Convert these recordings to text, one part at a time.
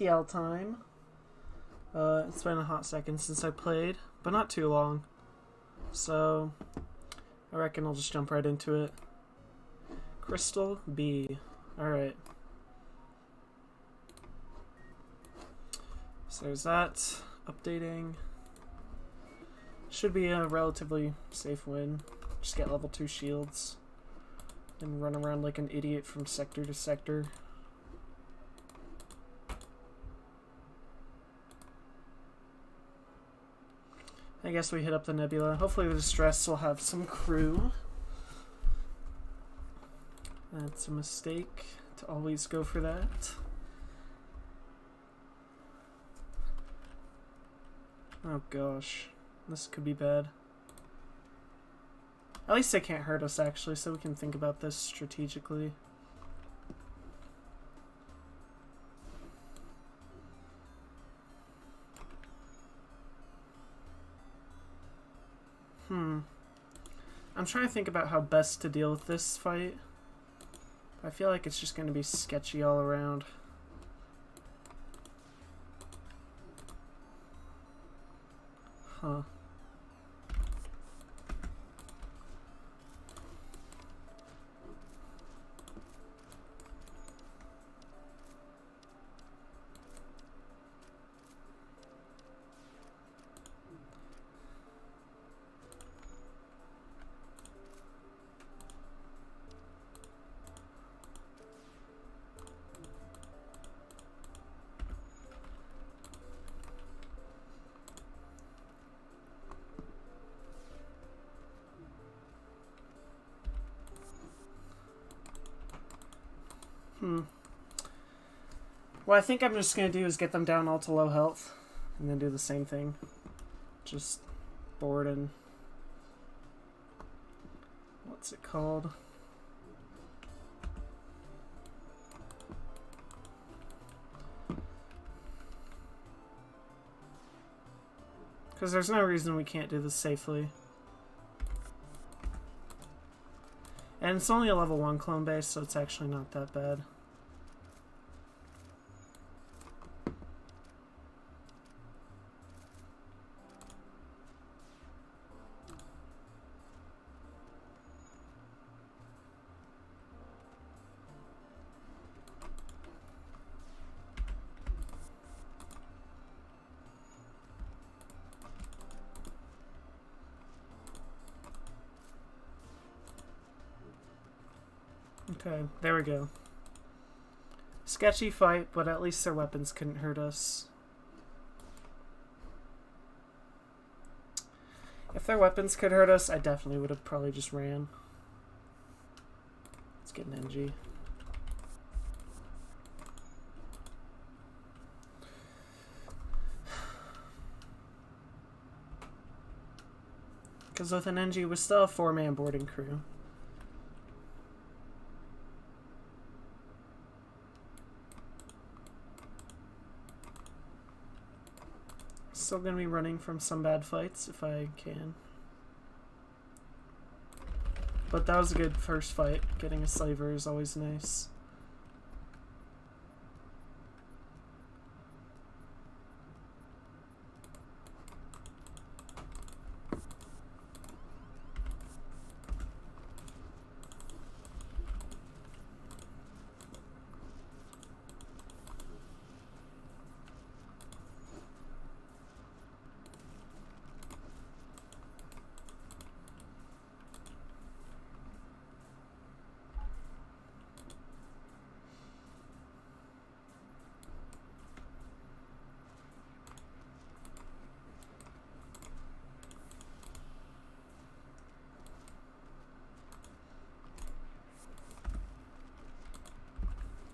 TL time. It's been a hot second since I played, but not too long. So, I reckon I'll just jump right into it. Crystal B. Alright. So there's that. Updating. Should be a relatively safe win. Just get level 2 shields. And run around like an idiot from sector to sector. I guess we hit up the nebula. Hopefully the distress will have some crew. That's a mistake to always go for that. Oh gosh, this could be bad. At least they can't hurt us actually, so we can think about this strategically. I'm trying to think about how best to deal with this fight. I feel like it's just going to be sketchy all around. Huh. What I think I'm just going to do is get them down all to low health, and then do the same thing. Just board and... what's it called? Because there's no reason we can't do this safely. And it's only a level 1 clone base, so it's actually not that bad. Okay, there we go. Sketchy fight, but at least their weapons couldn't hurt us. If their weapons could hurt us, I definitely would have probably just ran. Let's get an NG. Because with an NG, we still have 4-man boarding crew. Still gonna be running from some bad fights if I can. But that was a good first fight. Getting a slaver is always nice.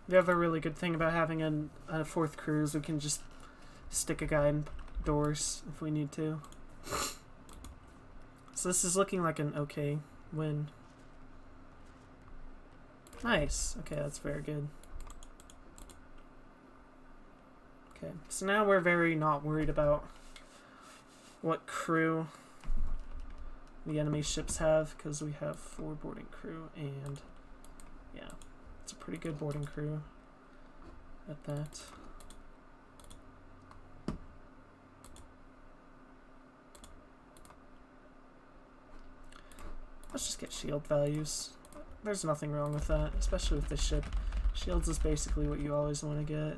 The other really good thing about having a 4th crew is we can just stick a guy in doors if we need to. So this is looking like an okay win. Nice. Okay, that's very good. Okay, so now we're very not worried about what crew the enemy ships have, because we have 4 boarding crew, and yeah, it's a pretty good boarding crew at that. Let's just get shield values. There's nothing wrong with that, especially with this ship. Shields is basically what you always want to get.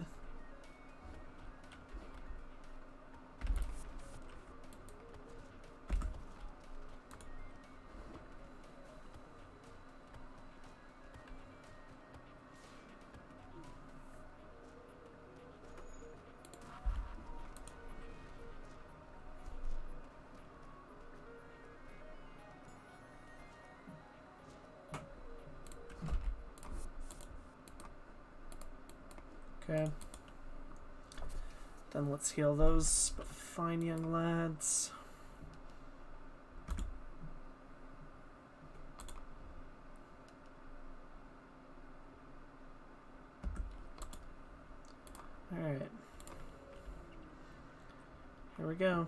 Okay. Then let's heal those fine young lads. Alright. Here we go.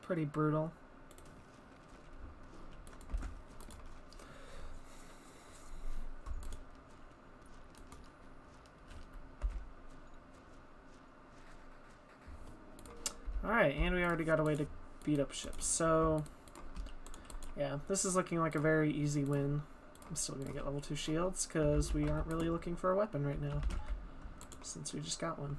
Pretty brutal. Alright, and we already got a way to beat up ships, so yeah, this is looking like a very easy win. I'm still gonna get level 2 shields because we aren't really looking for a weapon right now, since we just got one.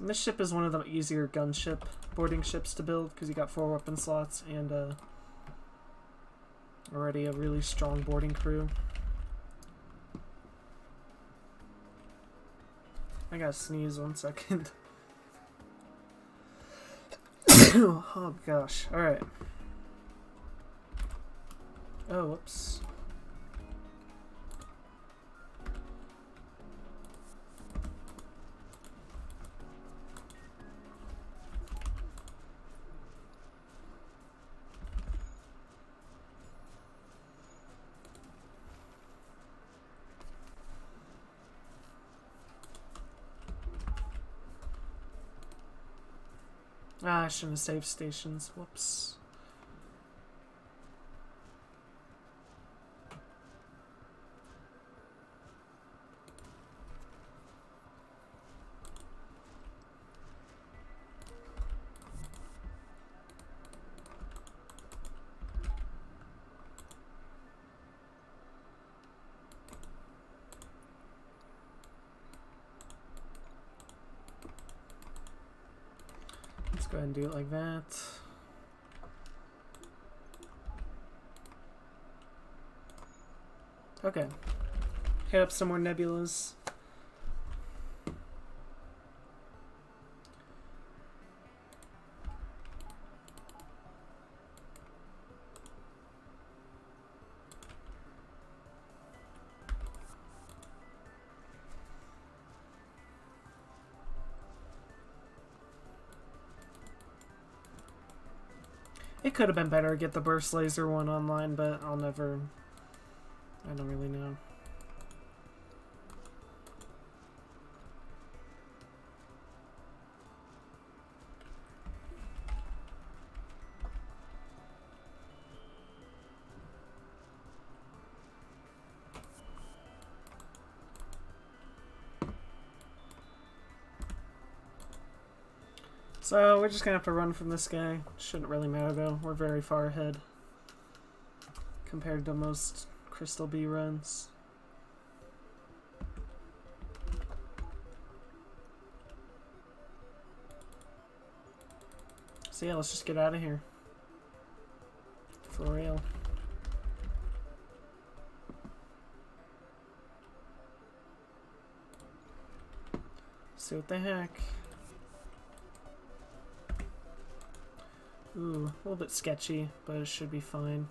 And this ship is one of the easier gunship boarding ships to build because you got 4 weapon slots and already a really strong boarding crew. I gotta sneeze 1 second. Oh gosh, alright. Oh, whoops. Ah, I shouldn't have saved stations. Whoops. Let's go ahead and do it like that. Okay. Hit up some more nebulas. It could have been better to get the burst laser one online, but I don't really know. So we're just gonna have to run from this guy. Shouldn't really matter though. We're very far ahead compared to most Crystal B runs. So yeah, let's just get out of here. For real. See what the heck. Ooh, a little bit sketchy, but it should be fine.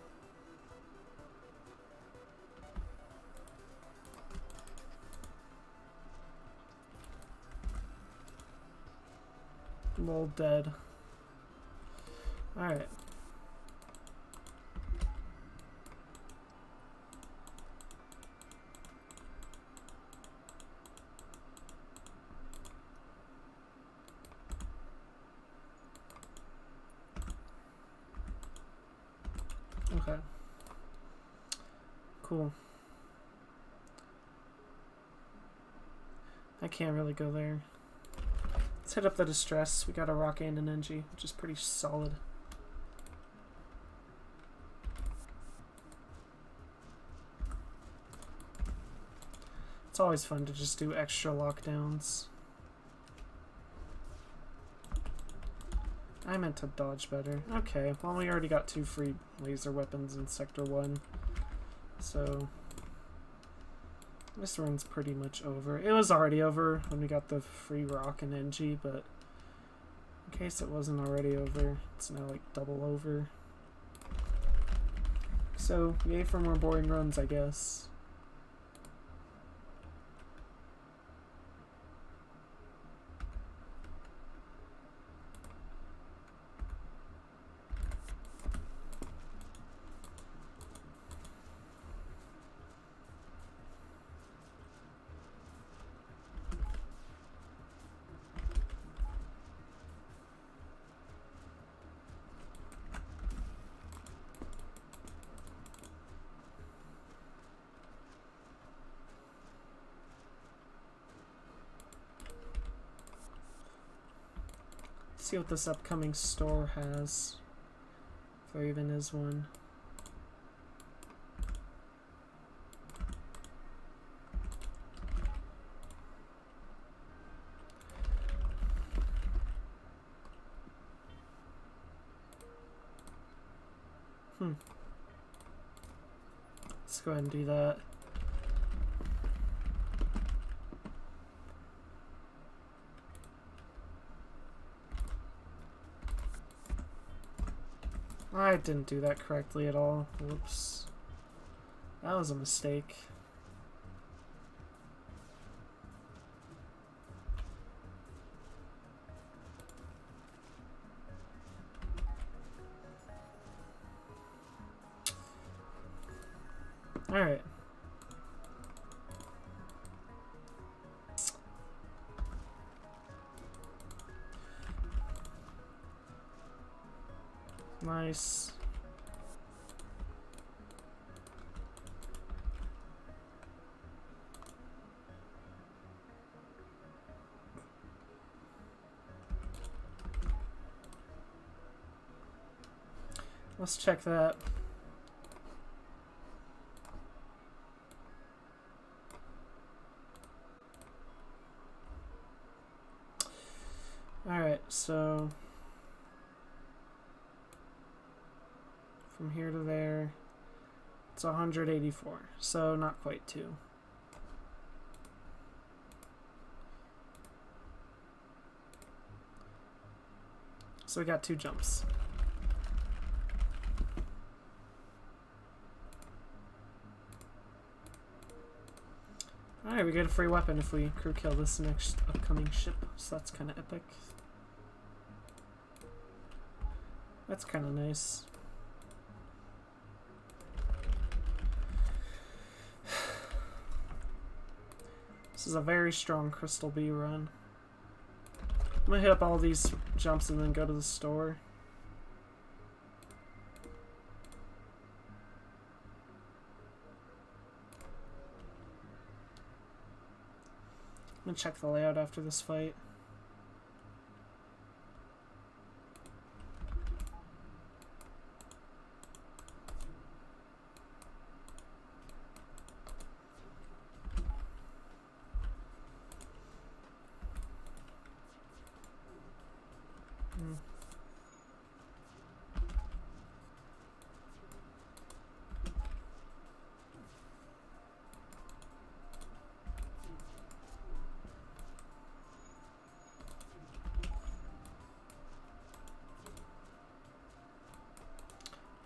I'm all dead. Alright. Okay. Cool. I can't really go there. Let's hit up the Distress. We got a Rock and an Engie, which is pretty solid. It's always fun to just do extra lockdowns. I meant to dodge better. Okay, well we already got 2 free laser weapons in Sector 1. So this run's pretty much over. It was already over when we got the free Rock and Engie, but in case it wasn't already over, it's now like double over. So yay for more boring runs, I guess. See what this upcoming store has, if there even is one. Let's go ahead and do that. I didn't do that correctly at all. Whoops. That was a mistake. Alright. Nice. Let's check that. Alright, so from here to there, it's 184, so not quite 2. So we got 2 jumps. Alright, we get a free weapon if we crew kill this next upcoming ship, so that's kind of epic. That's kind of nice. This is a very strong Crystal B run. I'm gonna hit up all these jumps and then go to the store. I'm gonna check the layout after this fight.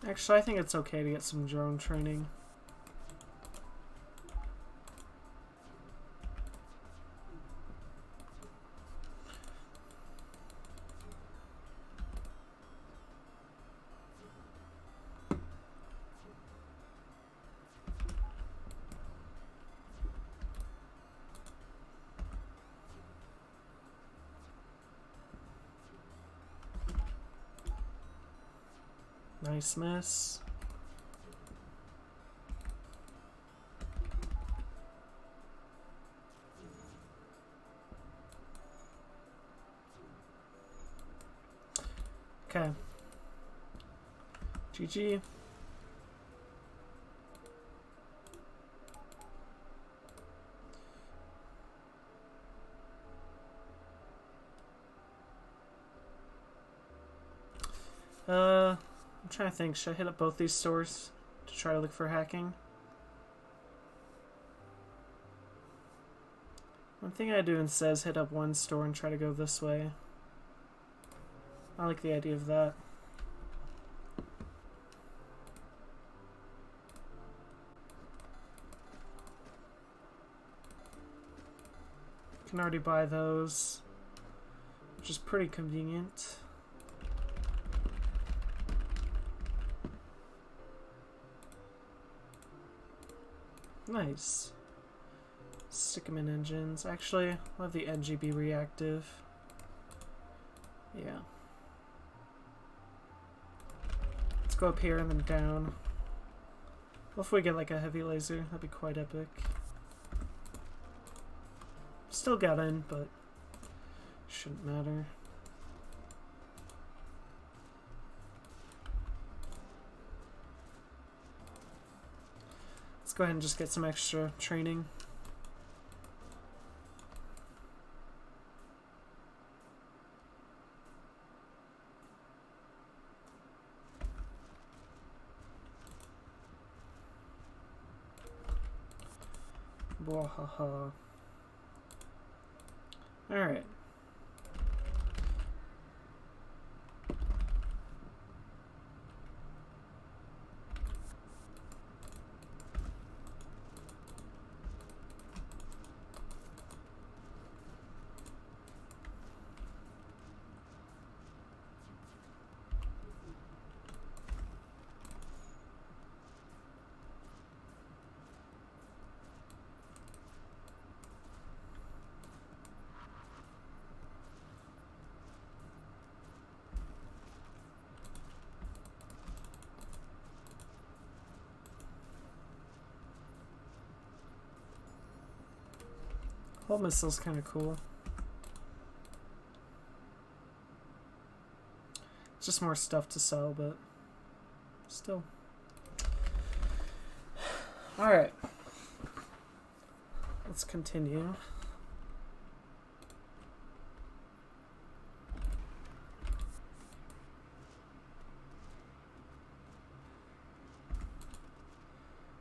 Actually, I think it's okay to get some drone training. Nice miss. Okay. GG. I'm trying to think. Should I hit up both these stores to try to look for hacking? One thing I do instead is hit up one store and try to go this way. I like the idea of that. Can already buy those, which is pretty convenient. Nice. Stick them in engines. Actually, I'll have the NG be reactive. Yeah. Let's go up here and then down. Well, if we get like a heavy laser, that'd be quite epic. Still got in, but shouldn't matter. Let's go ahead and just get some extra training. Wahaha. Alright. Hull missile's kind of cool. It's just more stuff to sell, but still. Alright. Let's continue.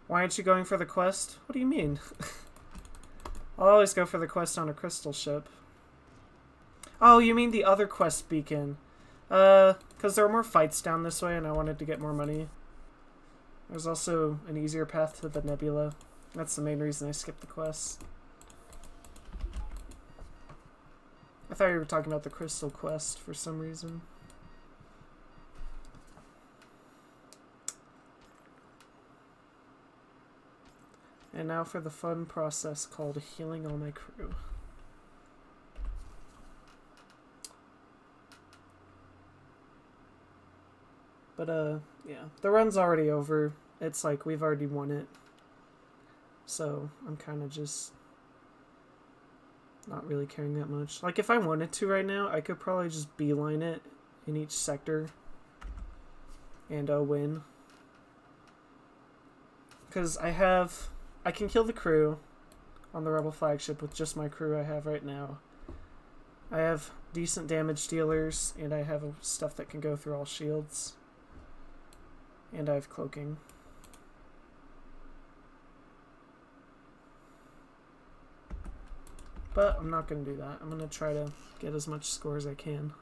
Why aren't you going for the quest? What do you mean? I'll always go for the quest on a crystal ship. Oh, you mean the other quest beacon. Because there are more fights down this way and I wanted to get more money. There's also an easier path to the nebula. That's the main reason I skipped the quest. I thought you were talking about the crystal quest for some reason. And now for the fun process called healing all my crew. But, yeah. The run's already over. It's like we've already won it. So, I'm kind of just not really caring that much. Like, if I wanted to right now, I could probably just beeline it in each sector and win. Because I can kill the crew on the Rebel flagship with just my crew I have right now. I have decent damage dealers, and I have stuff that can go through all shields. And I have cloaking. But I'm not going to do that. I'm going to try to get as much score as I can.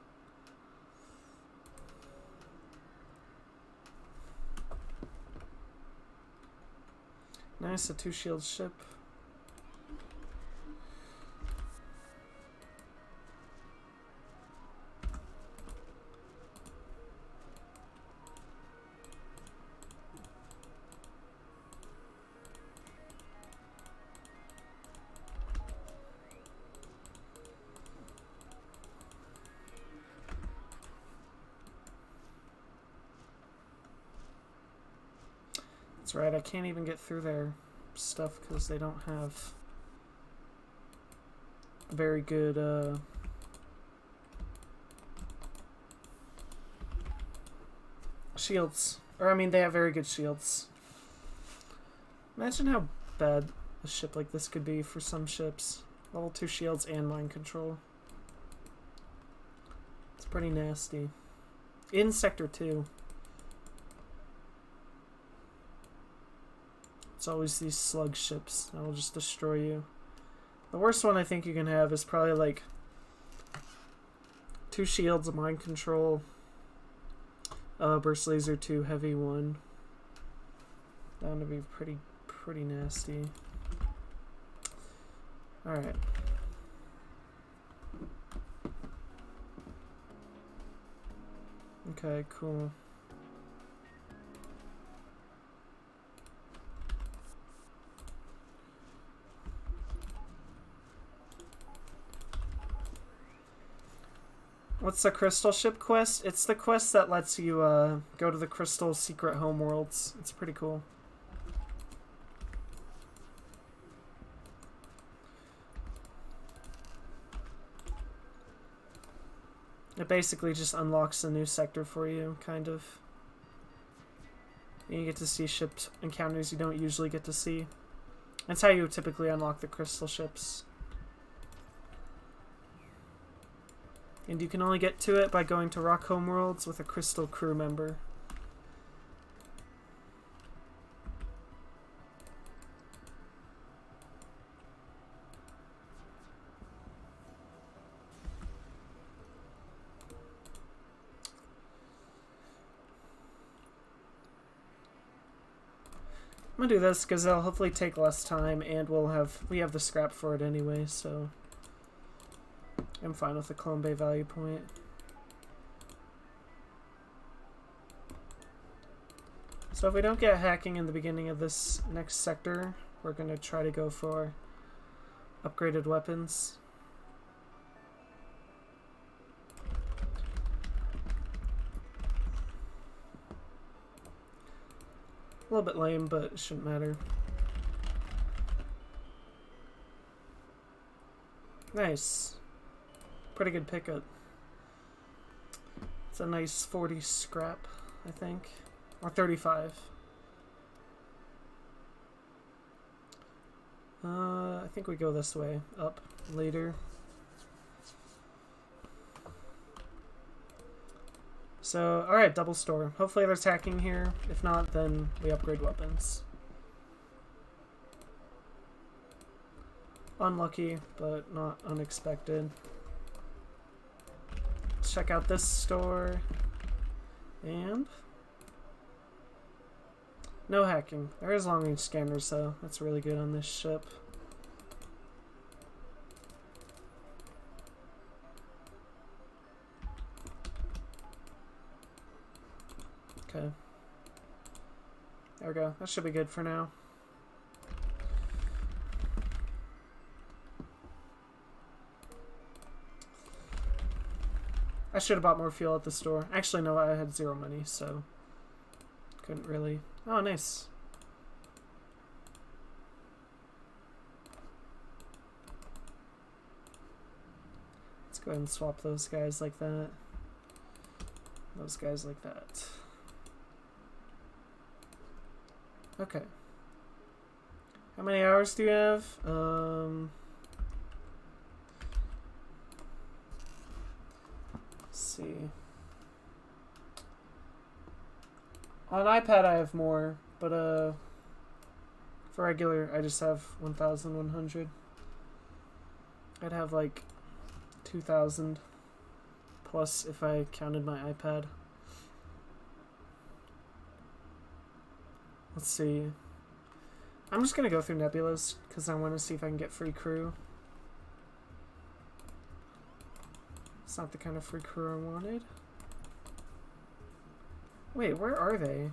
Nice, a 2-shield ship. That's right, I can't even get through their stuff because they don't have very good shields. Or, I mean, they have very good shields. Imagine how bad a ship like this could be for some ships. Level 2 shields and mind control. It's pretty nasty. In Sector 2. It's always these slug ships that will just destroy you. The worst one I think you can have is probably like 2 shields of mind control. Burst laser 2, heavy 1. That would be pretty nasty. Alright. Okay, cool. What's the Crystal Ship quest? It's the quest that lets you go to the Crystal Secret Homeworlds. It's pretty cool. It basically just unlocks a new sector for you, kind of. And you get to see ship encounters you don't usually get to see. That's how you typically unlock the crystal ships. And you can only get to it by going to Rock Homeworlds with a crystal crew member. I'm gonna do this because it'll hopefully take less time, and we have the scrap for it anyway, so I'm fine with the Clone Bay value point. So if we don't get hacking in the beginning of this next sector, we're gonna try to go for upgraded weapons. A little bit lame, but it shouldn't matter. Nice. Pretty good pickup. It's a nice 40 scrap, I think. Or 35. I think we go this way. Up later. So, alright, double store. Hopefully there's hacking here. If not, then we upgrade weapons. Unlucky, but not unexpected. Let's check out this store. And no hacking. There is long-range scanners, though. That's really good on this ship. Okay. There we go. That should be good for now. I should have bought more fuel at the store. Actually, no, I had 0 money, so couldn't really. Oh, nice. Let's go ahead and swap those guys like that. Those guys like that. Okay. How many hours do you have? Let's see. On iPad I have more, but for regular I just have 1,100. I'd have like 2,000 plus if I counted my iPad. Let's see. I'm just gonna go through Nebulas because I want to see if I can get free crew. It's not the kind of free crew I wanted. Wait, where are they?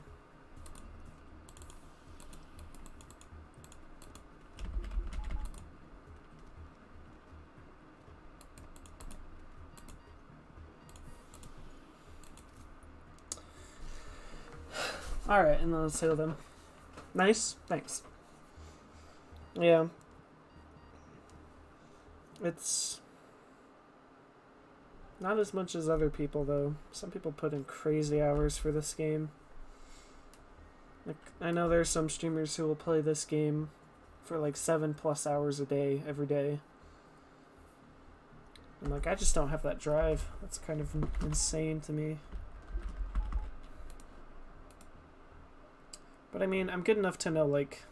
Alright, and then let's sail them. Nice, thanks. Yeah. It's not as much as other people, though. Some people put in crazy hours for this game. Like, I know there's some streamers who will play this game for like 7+ hours a day, every day. And like, I just don't have that drive. That's kind of insane to me. But I mean, I'm good enough to know like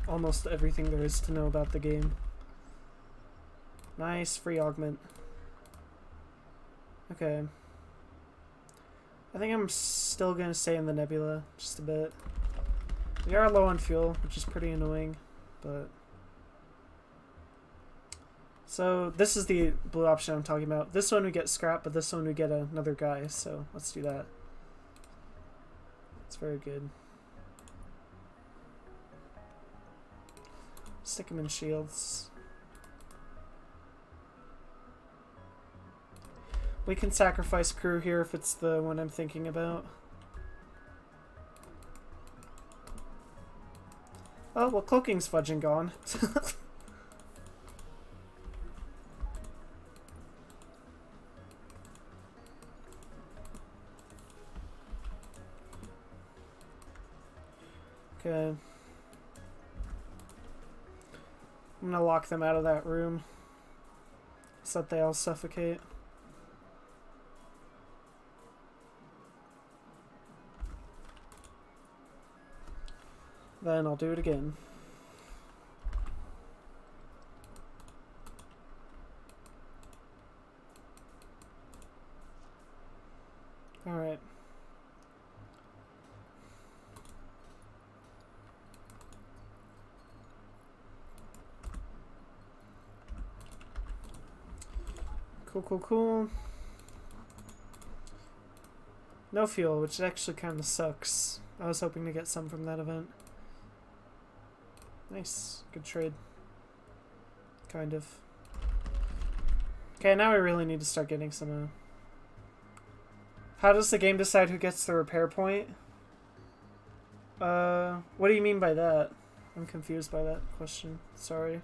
almost everything there is to know about the game. Nice, free augment. Okay. I think I'm still gonna stay in the nebula just a bit. We are low on fuel, which is pretty annoying, but... So, this is the blue option I'm talking about. This one we get scrap, but this one we get another guy, so let's do that. It's very good. Stick him in shields. We can sacrifice crew here if it's the one I'm thinking about. Oh, well, cloaking's fudging gone. Okay. I'm gonna lock them out of that room so that they all suffocate. Then I'll do it again. Alright. Cool, cool, cool. No fuel, which actually kind of sucks. I was hoping to get some from that event. Nice. Good trade. Kind of. Okay, now we really need to start getting some... How does the game decide who gets the repair point? What do you mean by that? I'm confused by that question. Sorry.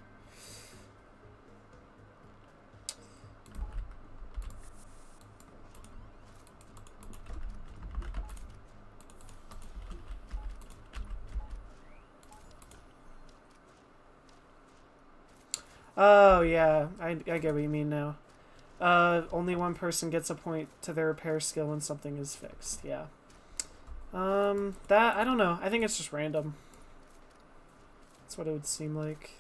Oh, yeah. I get what you mean now. Only one person gets a point to their repair skill when something is fixed. Yeah. I don't know. I think it's just random. That's what it would seem like.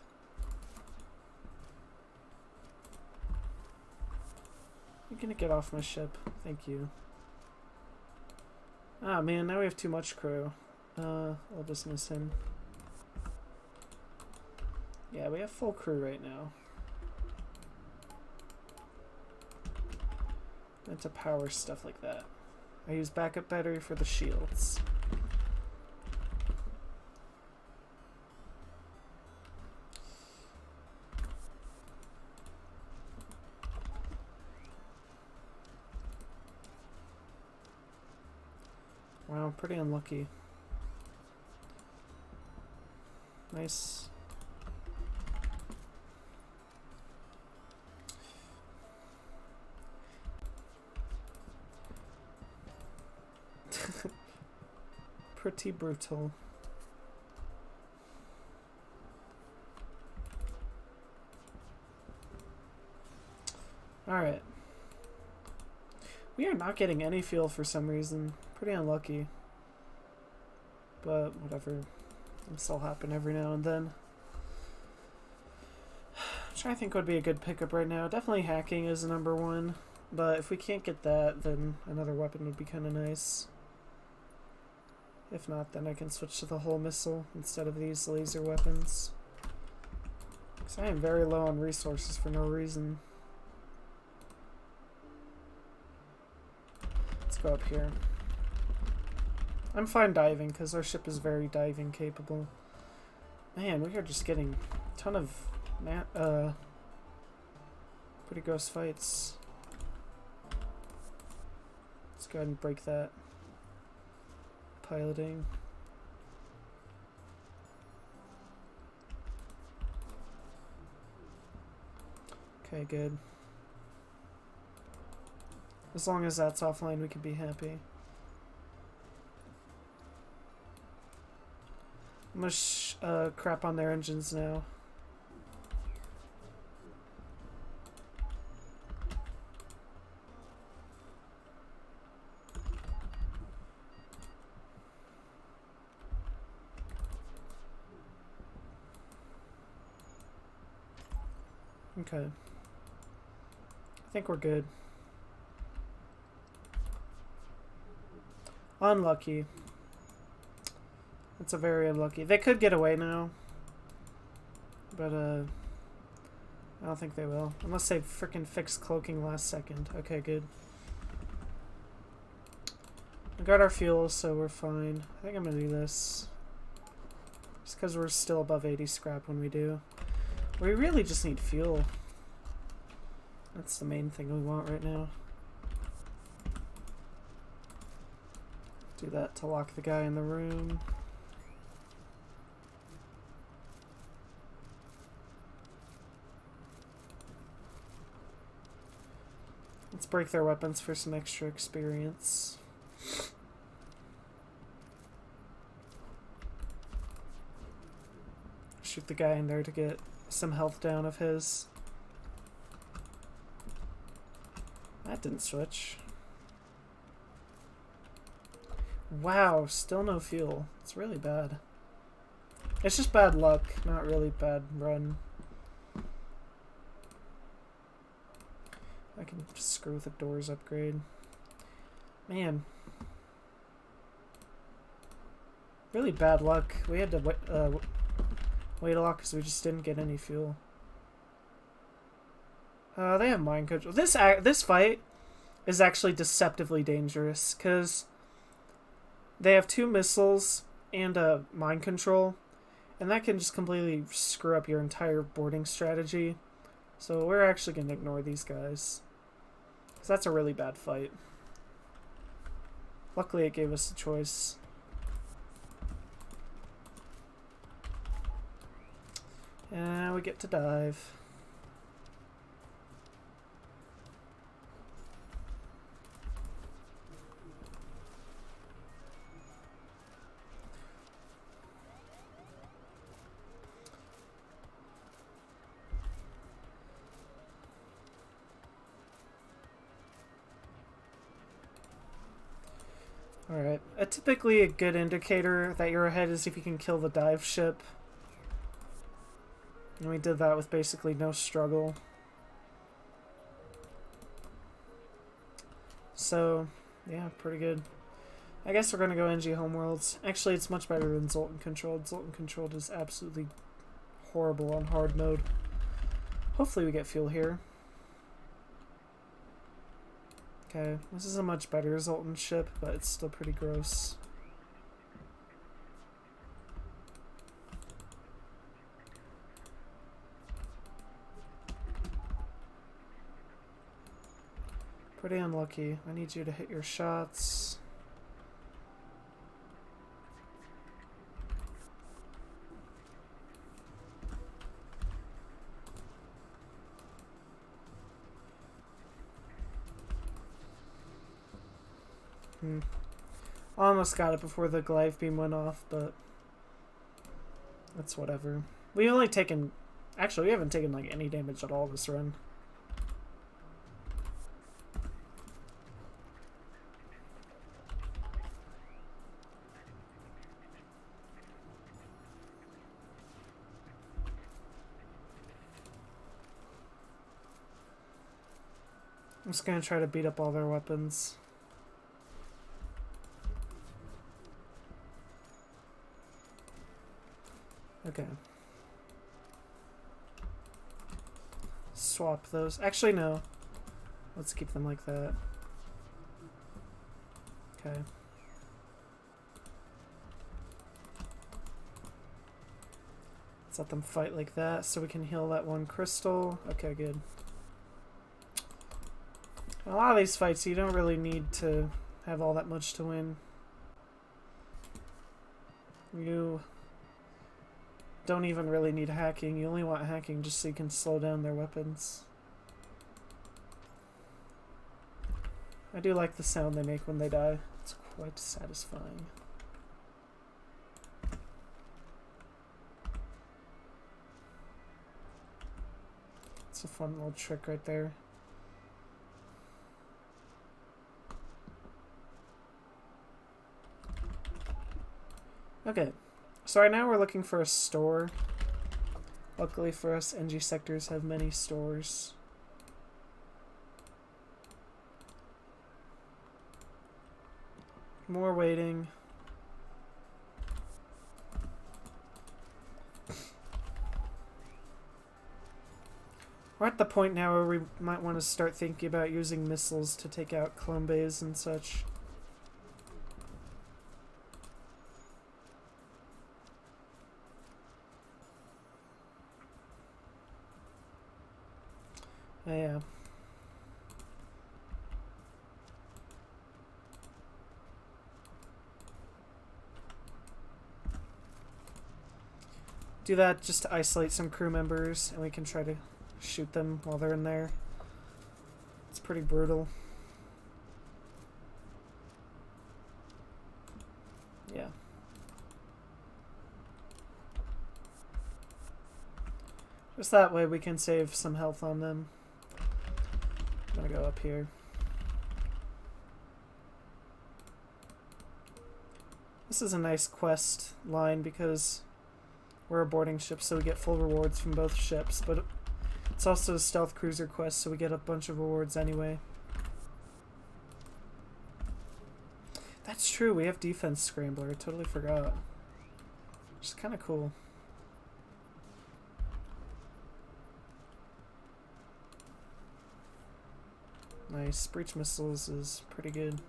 You're gonna get off my ship. Thank you. Ah, man, now we have too much crew. I'll just miss him. Yeah, we have full crew right now. And to power stuff like that. I use backup battery for the shields. Wow, pretty unlucky. Nice. Pretty brutal. Alright. We are not getting any fuel for some reason. Pretty unlucky. But whatever. I'm still happen every now and then. Which I think would be a good pickup right now. Definitely hacking is number one. But if we can't get that, then another weapon would be kind of nice. If not, then I can switch to the whole missile instead of these laser weapons. Because I am very low on resources for no reason. Let's go up here. I'm fine diving because our ship is very diving capable. Man, we are just getting a ton of pretty gross fights. Let's go ahead and break that. Piloting. Okay, good. As long as that's offline, we can be happy. I'm gonna crap on their engines now. Okay. I think we're good. Unlucky. It's a very unlucky. They could get away now. But, I don't think they will. Unless they frickin' fix cloaking last second. Okay, good. We got our fuel, so we're fine. I think I'm gonna do this. Just because we're still above 80 scrap when we do. We really just need fuel. That's the main thing we want right now. Do that to lock the guy in the room. Let's break their weapons for some extra experience. Shoot the guy in there to get some health down of his. That didn't switch. Wow, still no fuel. It's really bad. It's just bad luck, not really bad run. I can just screw with the doors upgrade. Man. Really bad luck. We had to wait a lot because we just didn't get any fuel. They have mind control. This fight is actually deceptively dangerous because they have 2 missiles and a mind control, and that can just completely screw up your entire boarding strategy. So we're actually going to ignore these guys. Because that's a really bad fight. Luckily it gave us a choice. And we get to dive. Alright. Typically a good indicator that you're ahead is if you can kill the dive ship. And we did that with basically no struggle. So, yeah, pretty good. I guess we're going to go NG Homeworlds. Actually, it's much better than Zoltan Controlled. Zoltan Controlled is absolutely horrible on hard mode. Hopefully we get fuel here. Okay, this is a much better Zoltan ship, but it's still pretty gross. Pretty unlucky. I need you to hit your shots. Almost got it before the glaive beam went off, but that's whatever. We only taken... Actually, we haven't taken like any damage at all this run. I'm just gonna try to beat up all their weapons. Okay. Swap those. Actually, no. Let's keep them like that. Okay. Let's let them fight like that so we can heal that one crystal. Okay, good. A lot of these fights, you don't really need to have all that much to win. You don't even really need hacking. You only want hacking just so you can slow down their weapons. I do like the sound they make when they die. It's quite satisfying. It's a fun little trick right there. Okay, so right now we're looking for a store. Luckily for us, NG sectors have many stores. More waiting. We're at the point now where we might want to start thinking about using missiles to take out clone bays and such. Yeah. Do that just to isolate some crew members, and we can try to shoot them while they're in there. It's pretty brutal. Yeah. Just that way we can save some health on them. I'm gonna go up here. This is a nice quest line because we're a boarding ship, so we get full rewards from both ships, but it's also a stealth cruiser quest, so we get a bunch of rewards anyway. That's true, we have defense scrambler. I totally forgot. Which is kind of cool. Nice. Breach missiles is pretty good.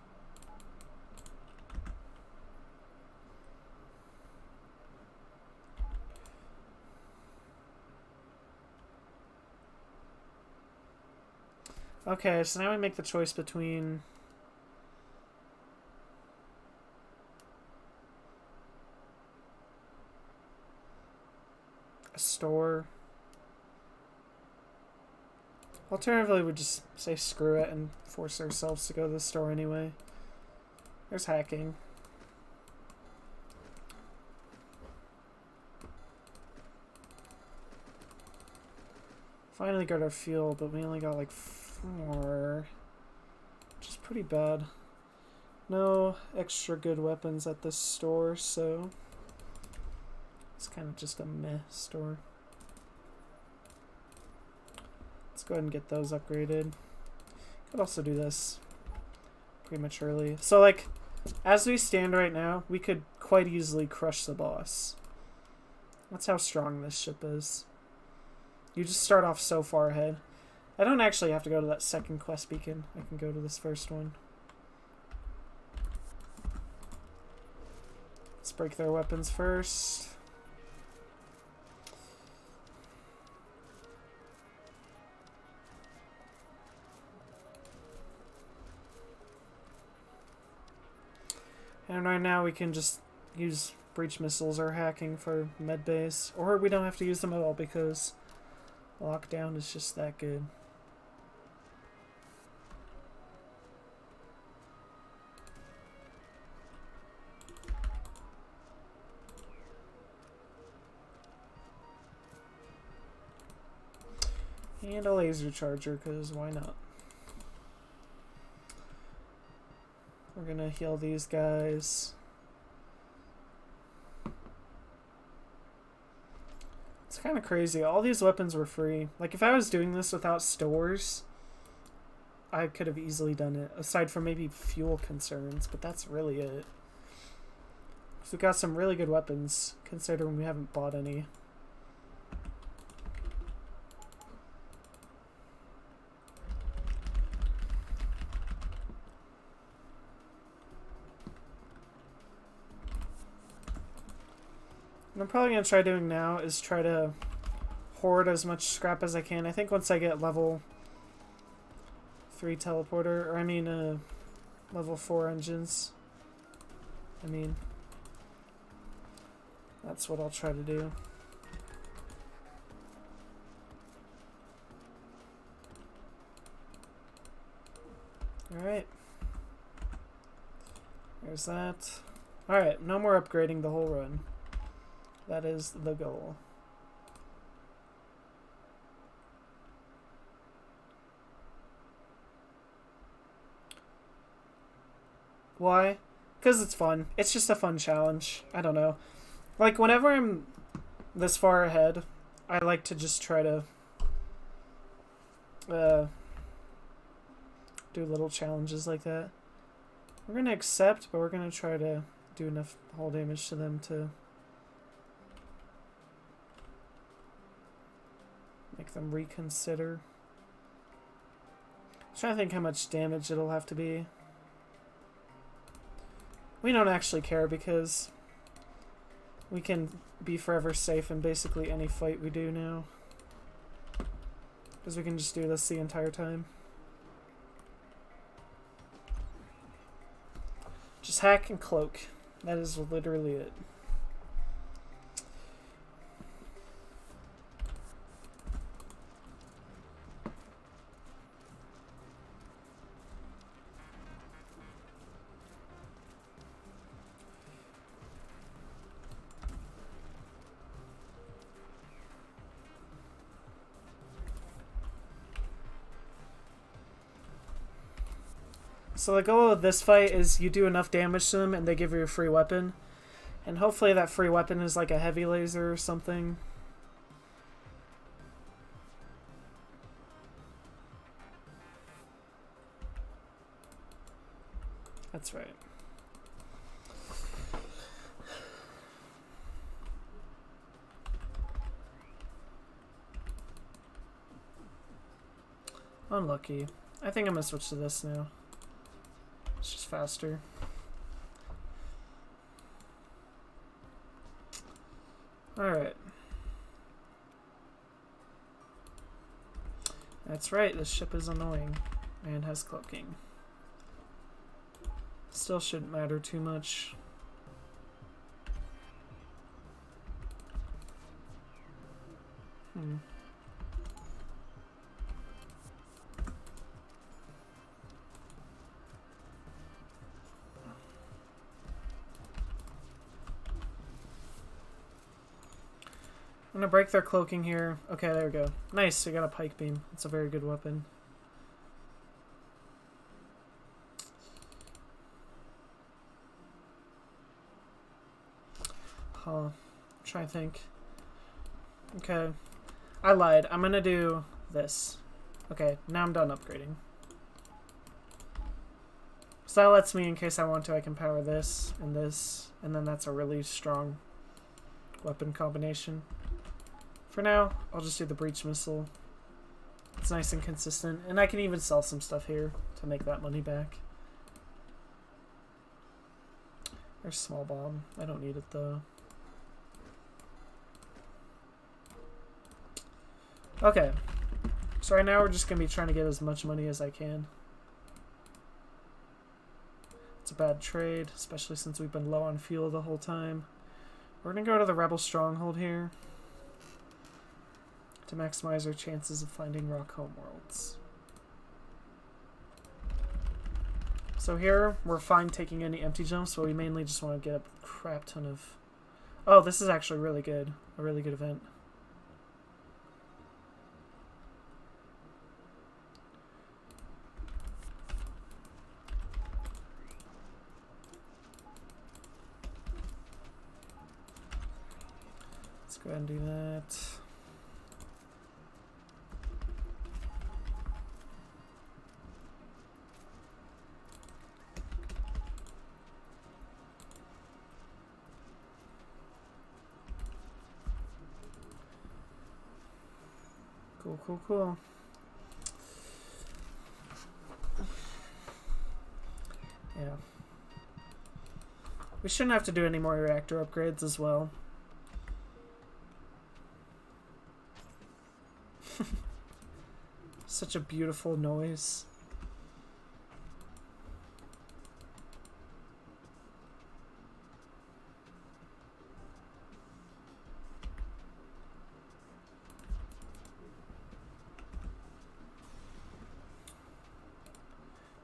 Okay, so now we make the choice between a store. Alternatively, we just say screw it and force ourselves to go to the store anyway. There's hacking. Finally got our fuel, but we only got like 4, which is pretty bad. No extra good weapons at this store, so it's kind of just a meh store. Let's go ahead and get those upgraded. Could also do this prematurely. So, like, as we stand right now, we could quite easily crush the boss. That's how strong this ship is. You just start off so far ahead. I don't actually have to go to that second quest beacon. I can go to this first one. Let's break their weapons first. And right now we can just use breach missiles or hacking for med bays. Or we don't have to use them at all because lockdown is just that good. And a laser charger, because why not? We're gonna heal these guys. It's kind of crazy. All these weapons were free. Like, if I was doing this without stores, I could have easily done it. Aside from maybe fuel concerns, but that's really it. So we got some really good weapons, considering we haven't bought any. What I'm probably going to try doing now is try to hoard as much scrap as I can. I think once I get level 3 teleporter, or I mean level 4 engines, that's what I'll try to do. Alright. There's that. Alright, no more upgrading the whole run. That is the goal. Why? Because it's fun. It's just a fun challenge. I don't know. Like, whenever I'm this far ahead, I like to just try to do little challenges like that. We're going to accept, but we're going to try to do enough hull damage to them to make them reconsider. I'm trying to think how much damage it'll have to be. We don't actually care because we can be forever safe in basically any fight we do now. Because we can just do this the entire time. Just hack and cloak. That is literally it. So the goal of this fight is you do enough damage to them and they give you a free weapon. And hopefully that free weapon is like a heavy laser or something. That's right. Unlucky. I think I'm gonna switch to this now. It's just faster. Alright. That's right, this ship is annoying and has cloaking. Still shouldn't matter too much. I'm gonna break their cloaking here. Okay, there we go. Nice, we got a pike beam. It's a very good weapon. Huh. Try to think. Okay. I lied. I'm gonna do this. Okay, now I'm done upgrading. So that lets me, in case I want to, I can power this, and then that's a really strong weapon combination. For now, I'll just do the breach missile. It's nice and consistent, and I can even sell some stuff here to make that money back. There's small bomb. I don't need it though. Okay, so right now we're just gonna be trying to get as much money as I can. It's a bad trade, especially since we've been low on fuel the whole time. We're gonna go to the Rebel Stronghold here to maximize our chances of finding rock homeworlds. So here, we're fine taking any empty jumps, but we mainly just want to get a crap ton of... Oh, this is actually really good. A really good event. Let's go ahead and do that. Cool. Yeah. We shouldn't have to do any more reactor upgrades as well. Such a beautiful noise.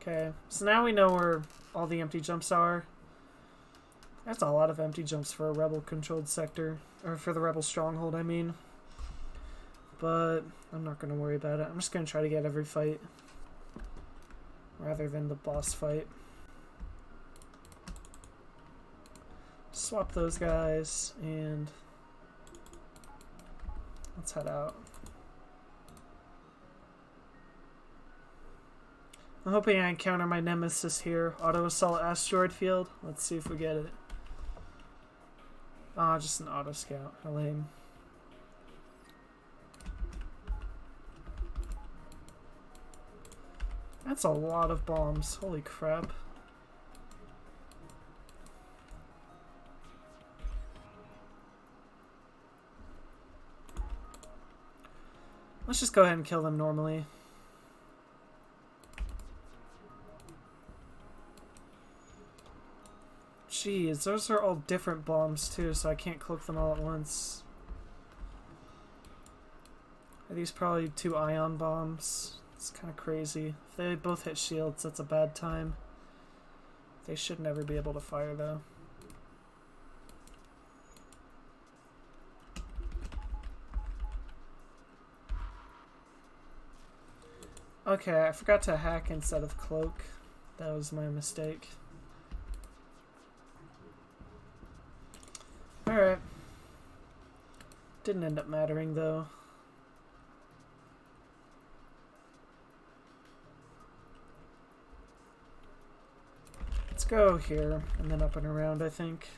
Okay, so now we know where all the empty jumps are. That's a lot of empty jumps for a rebel-controlled sector. Or for the rebel stronghold, I mean. But I'm not going to worry about it. I'm just going to try to get every fight rather than the boss fight. Swap those guys and let's head out. I'm hoping I encounter my nemesis here. Auto assault asteroid field. Let's see if we get it. Ah, just an auto scout. How lame. That's a lot of bombs. Holy crap. Let's just go ahead and kill them normally. Jeez, those are all different bombs too, so I can't cloak them all at once. Are these probably 2 ion bombs? It's kind of crazy. If they both hit shields, that's a bad time. They should never be able to fire though. Okay, I forgot to hack instead of cloak. That was my mistake. Alright. Didn't end up mattering though. Let's go here and then up and around, I think.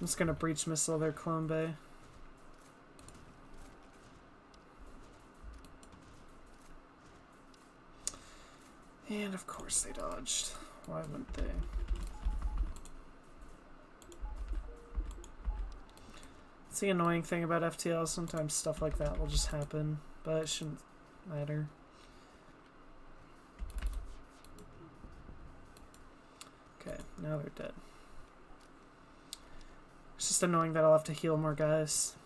I'm just gonna breach missile their clone bay. And of course they dodged. Why wouldn't they? It's the annoying thing about FTL, sometimes stuff like that will just happen, but it shouldn't matter. Okay, now they're dead. It's just annoying that I'll have to heal more guys.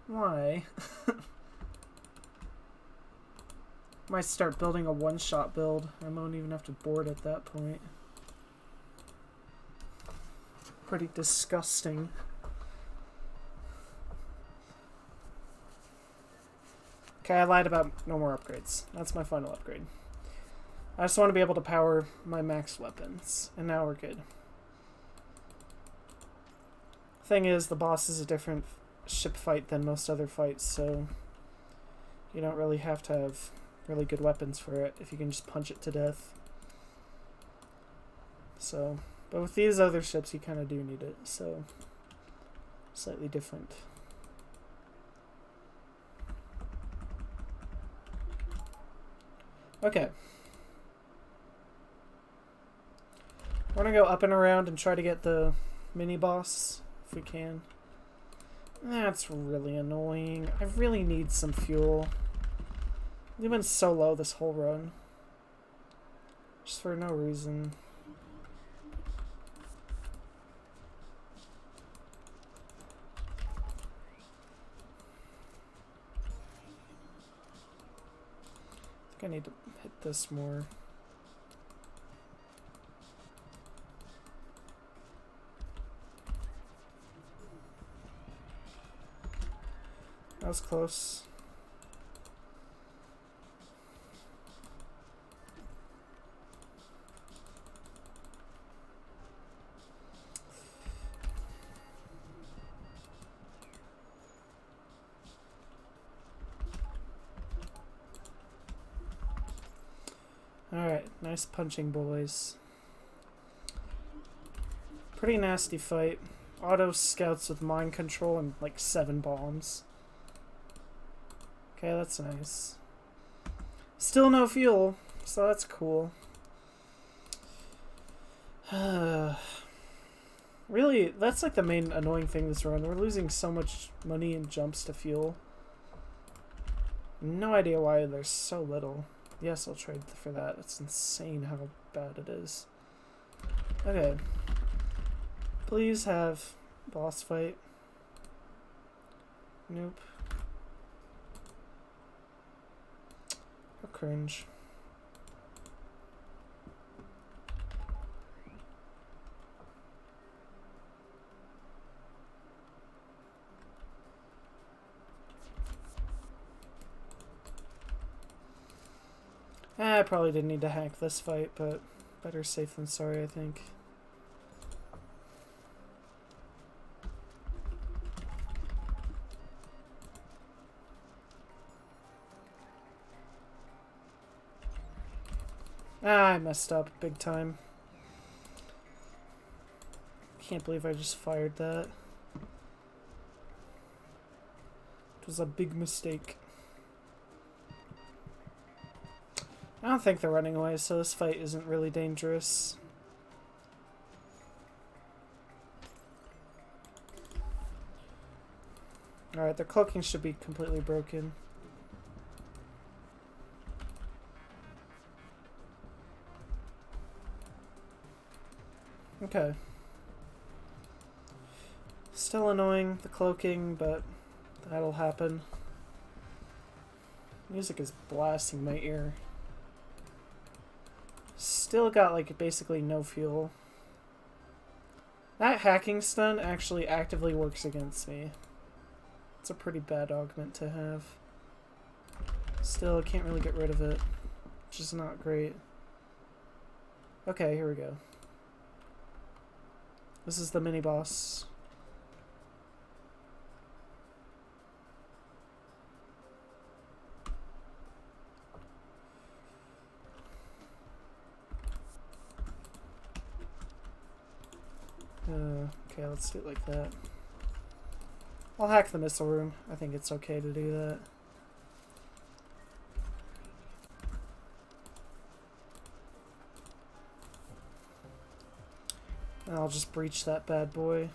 Why? Might start building a one-shot build. I won't even have to board at that point. Pretty disgusting. Okay, I lied about no more upgrades. That's my final upgrade. I just want to be able to power my max weapons, and now we're good. Thing is, the boss is a different ship fight than most other fights, so you don't really have to have really good weapons for it if you can just punch it to death. So, but with these other ships, you kind of do need it, so slightly different. Okay. We're gonna go up and around and try to get the mini boss if we can. That's really annoying. I really need some fuel. We've been so low this whole run. Just for no reason. I think I need to hit this more. That was close. Alright, nice punching, boys. Pretty nasty fight. Auto scouts with mind control and like 7 bombs. Okay, that's nice. Still no fuel, so that's cool. Really, that's like the main annoying thing this run. We're losing so much money in jumps to fuel. No idea why there's so little. Yes, I'll trade for that. It's insane how bad it is. Okay. Please have boss fight. Nope. How cringe. I probably didn't need to hack this fight, but better safe than sorry, I think. I messed up big time. Can't believe I just fired that. It was a big mistake. I don't think they're running away, so this fight isn't really dangerous. Alright, their cloaking should be completely broken. Okay. Still annoying, the cloaking, but that'll happen. Music is blasting my ear. Still got, like, basically no fuel. That hacking stun actually actively works against me. It's a pretty bad augment to have. Still, can't really get rid of it, which is not great. Okay, here we go. This is the mini-boss. Okay, let's do it like that. I'll hack the missile room. I think it's okay to do that. And I'll just breach that bad boy.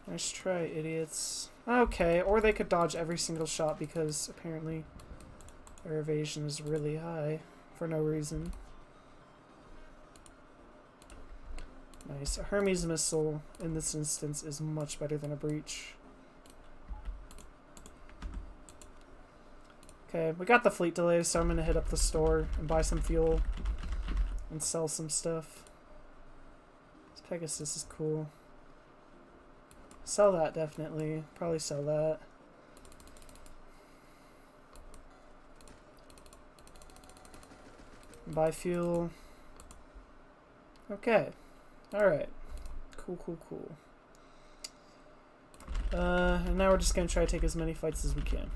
Nice try, idiots. Okay, or they could dodge every single shot because apparently their evasion is really high for no reason. Nice. A Hermes missile in this instance is much better than a breach. Okay, we got the fleet delay, so I'm going to hit up the store and buy some fuel and sell some stuff. This Pegasus is cool. Sell that, definitely. Probably sell that. Buy fuel. Okay. Alright. Cool, cool, cool. And now we're just going to try to take as many fights as we can.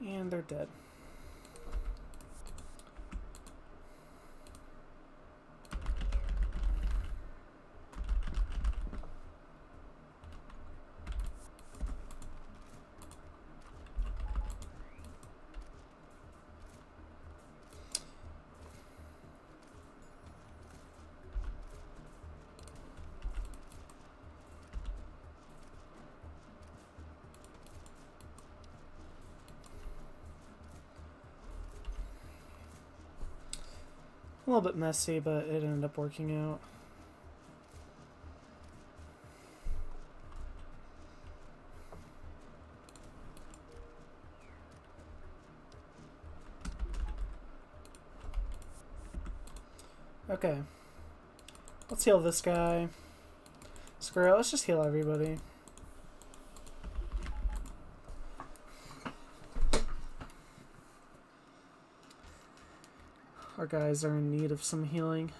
And they're dead. A little bit messy, but it ended up working out. Okay. Let's heal this guy. Screw it, let's just heal everybody. Our guys are in need of some healing.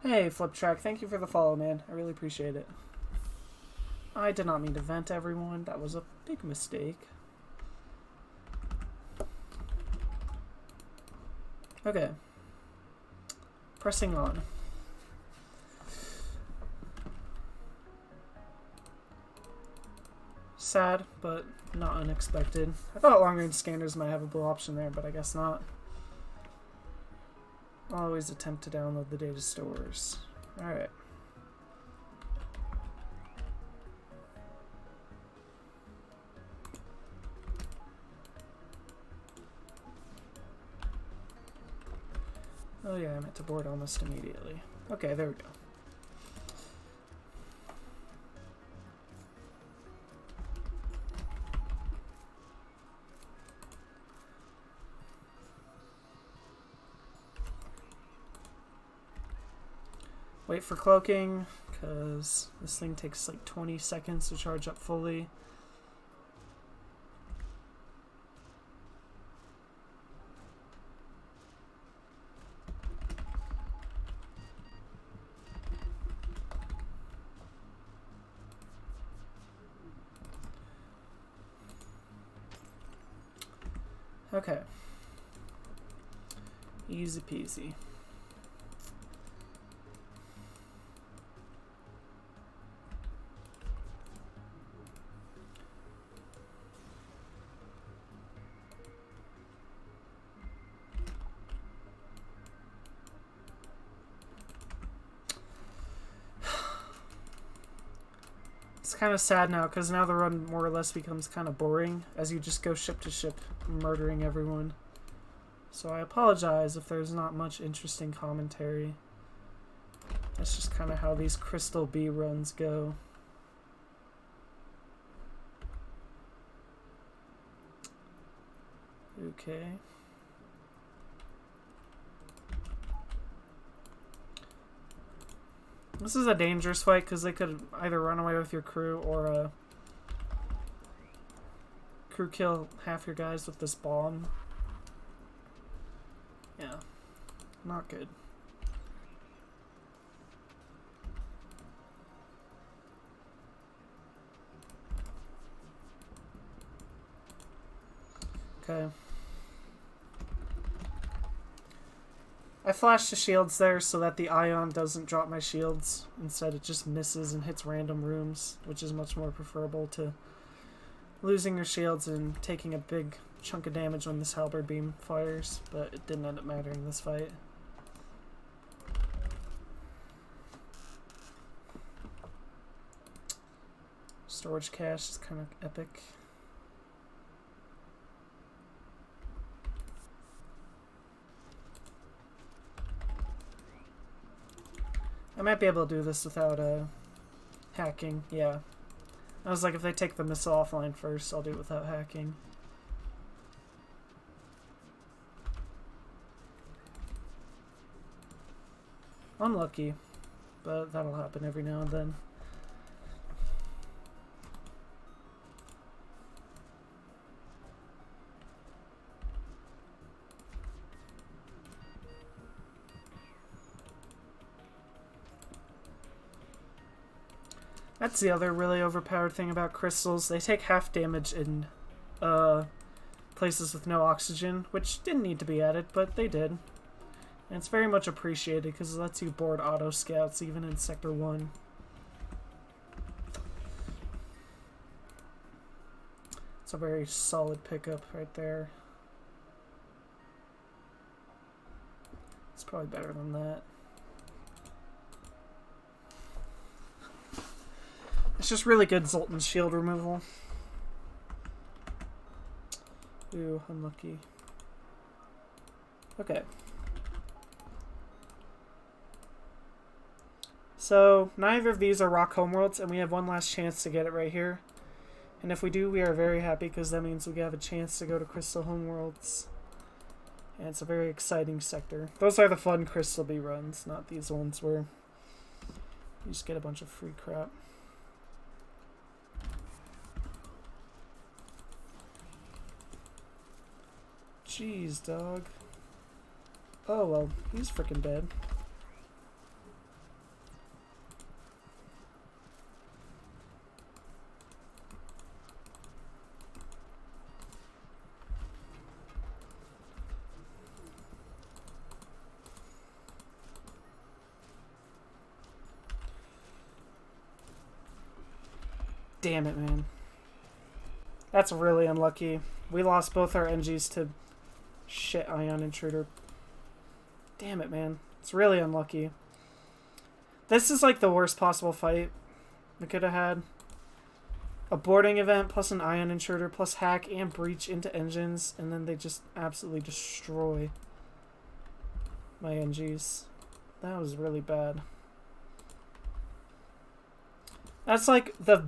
Hey, Fliptrack, thank you for the follow, man. I really appreciate it. I did not mean to vent everyone. That was a big mistake. Okay. Pressing on. Sad, but not unexpected. I thought long-range scanners might have a blue option there, but I guess not. Always attempt to download the data stores. Alright. Oh yeah, I meant to board almost immediately. Okay, there we go. Wait for cloaking, because this thing takes like 20 seconds to charge up fully. Okay. Easy peasy. It's kind of sad now, because now the run more or less becomes kind of boring, as you just go ship to ship, murdering everyone. So I apologize if there's not much interesting commentary. That's just kind of how these Crystal B runs go. Okay. This is a dangerous fight because they could either run away with your crew or crew kill half your guys with this bomb. Yeah, not good. Okay. I flashed the shields there so that the ion doesn't drop my shields. Instead, it just misses and hits random rooms, which is much more preferable to losing your shields and taking a big chunk of damage when this halberd beam fires, but it didn't end up mattering this fight. Storage cache is kind of epic. I might be able to do this without hacking, yeah. I was like, if they take the missile offline first, I'll do it without hacking. Unlucky, but that'll happen every now and then. That's the other really overpowered thing about crystals. They take half damage in places with no oxygen, which didn't need to be added, but they did. And it's very much appreciated because it lets you board auto scouts even in Sector 1. It's a very solid pickup right there. It's probably better than that. It's just really good Zoltan's shield removal. Ooh, unlucky. Okay. So, neither of these are Rock Homeworlds, and we have one last chance to get it right here. And if we do, we are very happy, because that means we have a chance to go to Crystal Homeworlds. And it's a very exciting sector. Those are the fun Crystal B runs, not these ones where you just get a bunch of free crap. Jeez, dog. Oh, well, he's freaking dead. Damn it, man. That's really unlucky. We lost both our NGs to shit Ion Intruder. Damn it, man. It's really unlucky. This is like the worst possible fight we could have had. A boarding event plus an Ion Intruder plus hack and breach into engines, and then they just absolutely destroy my NGs. That was really bad. That's like the...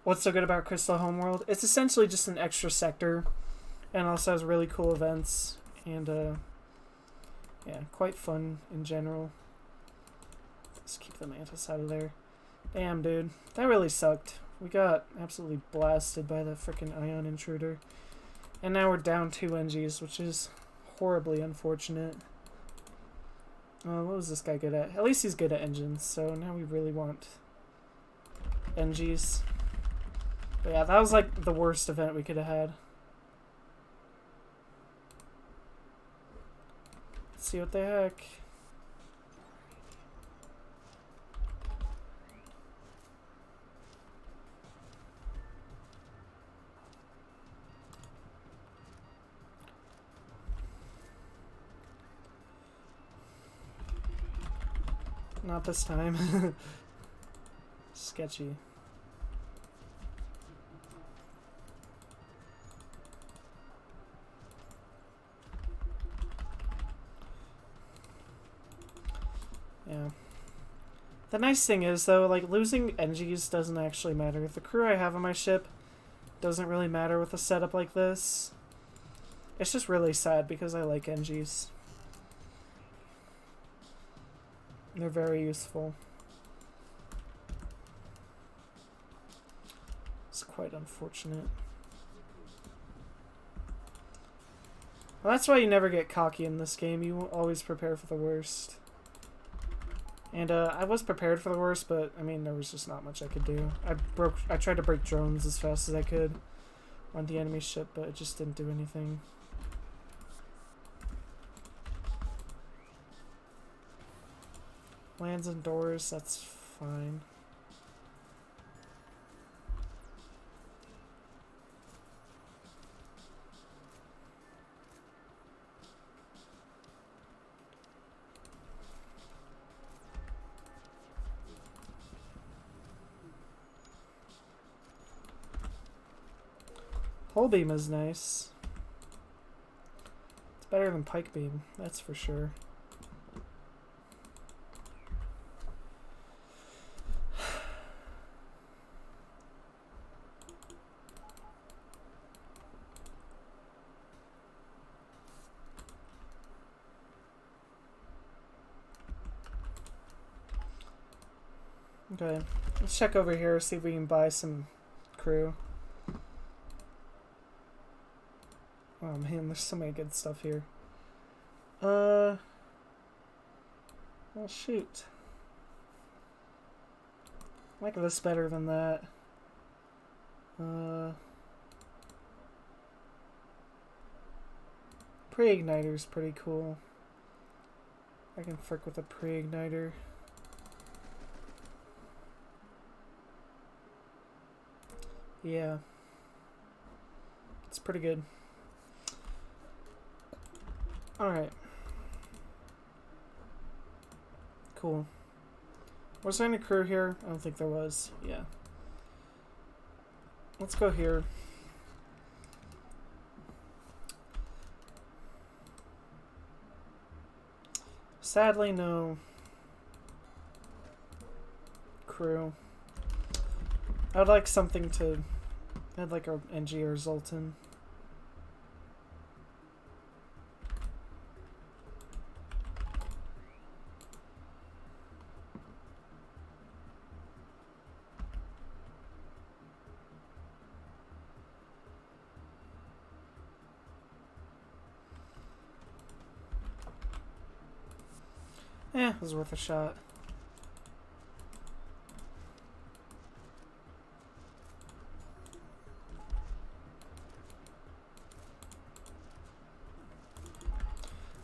What's so good about Crystal Homeworld? It's essentially just an extra sector, and also has really cool events, and yeah, quite fun in general. Let's keep the Mantis out of there. Damn, dude. That really sucked. We got absolutely blasted by the frickin' Ion Intruder. And now we're down 2 NGs, which is horribly unfortunate. What was this guy good at? At least he's good at engines, so now we really want NGs. But yeah, that was like the worst event we could have had. Let's see what the heck. Not this time. Sketchy. Yeah. The nice thing is, though, like, losing NGs doesn't actually matter. The crew I have on my ship doesn't really matter with a setup like this. It's just really sad because I like NGs. They're very useful. It's quite unfortunate. Well, that's why you never get cocky in this game. You always prepare for the worst. And I was prepared for the worst, but I mean, there was just not much I could do. I tried to break drones as fast as I could on the enemy ship, but it just didn't do anything. Lands and doors, that's fine. Hull beam is nice. It's better than pike beam, that's for sure. Okay, let's check over here, see if we can buy some crew. Oh man, there's so many good stuff here. Well, shoot. I like this better than that. Pre-igniter's pretty cool. I can frick with a pre-igniter. Yeah. It's pretty good. Alright. Cool. Was there any crew here? I don't think there was. Yeah. Let's go here. Sadly, no crew. I would like something to... I'd like a NG or Zoltan. Yeah, it was worth a shot.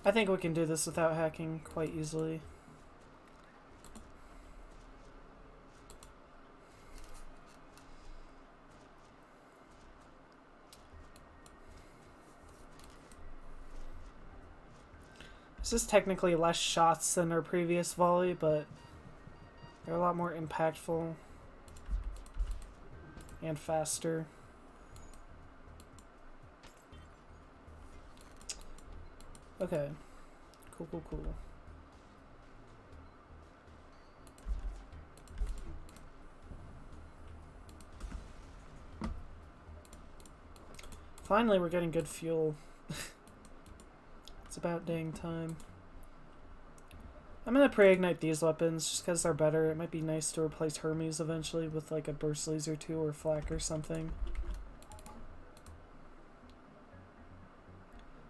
I think we can do this without hacking quite easily. This is technically less shots than our previous volley, but they're a lot more impactful and faster. Okay. Cool, cool, cool. Finally, we're getting good fuel. It's about dang time. I'm gonna pre-ignite these weapons just because they're better. It might be nice to replace Hermes eventually with like a burst laser 2 or flak or something.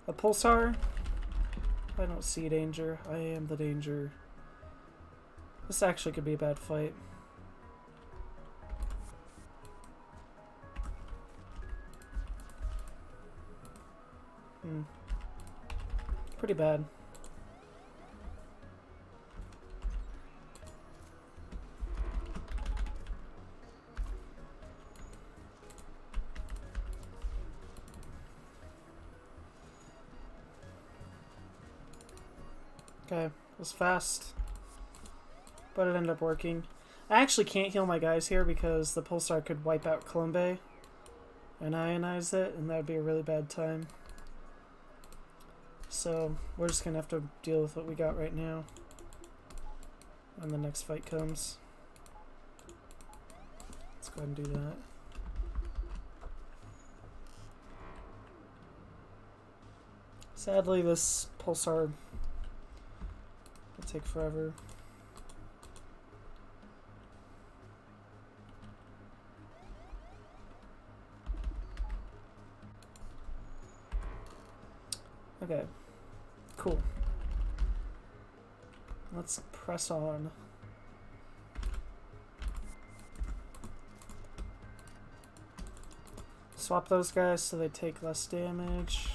A pulsar? I don't see danger. I am the danger. This actually could be a bad fight. Pretty bad. Okay, it was fast, but it ended up working. I actually can't heal my guys here because the pulsar could wipe out Colombe and ionize it, and that would be a really bad time. So we're just gonna have to deal with what we got right now when the next fight comes. Let's go ahead and do that. Sadly, this pulsar will take forever. Okay, cool. Let's press on. Swap those guys so they take less damage.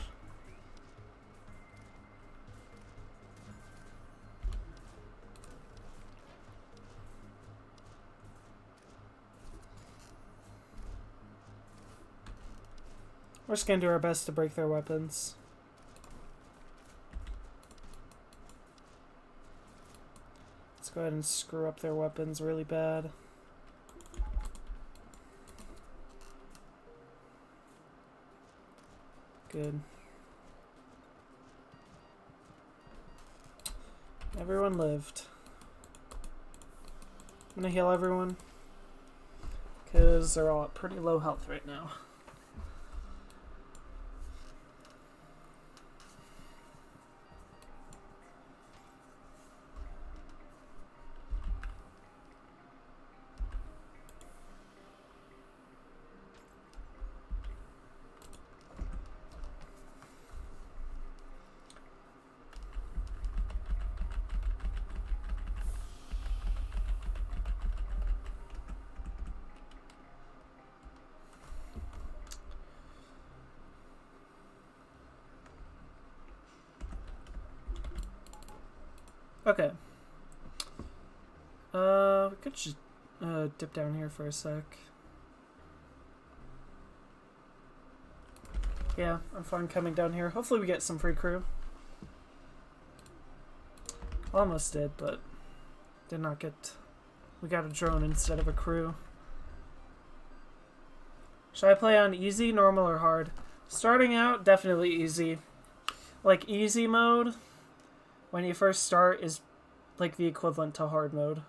We're just gonna do our best to break their weapons. Let's go ahead and screw up their weapons really bad. Good. Everyone lived. I'm gonna heal everyone because they're all at pretty low health right now. Okay. We could just dip down here for a sec. Yeah, I'm fine coming down here. Hopefully we get some free crew. Almost did, but did not get... We got a drone instead of a crew. Should I play on easy, normal, or hard? Starting out, definitely easy. Like, easy mode, when you first start, is like the equivalent to hard mode.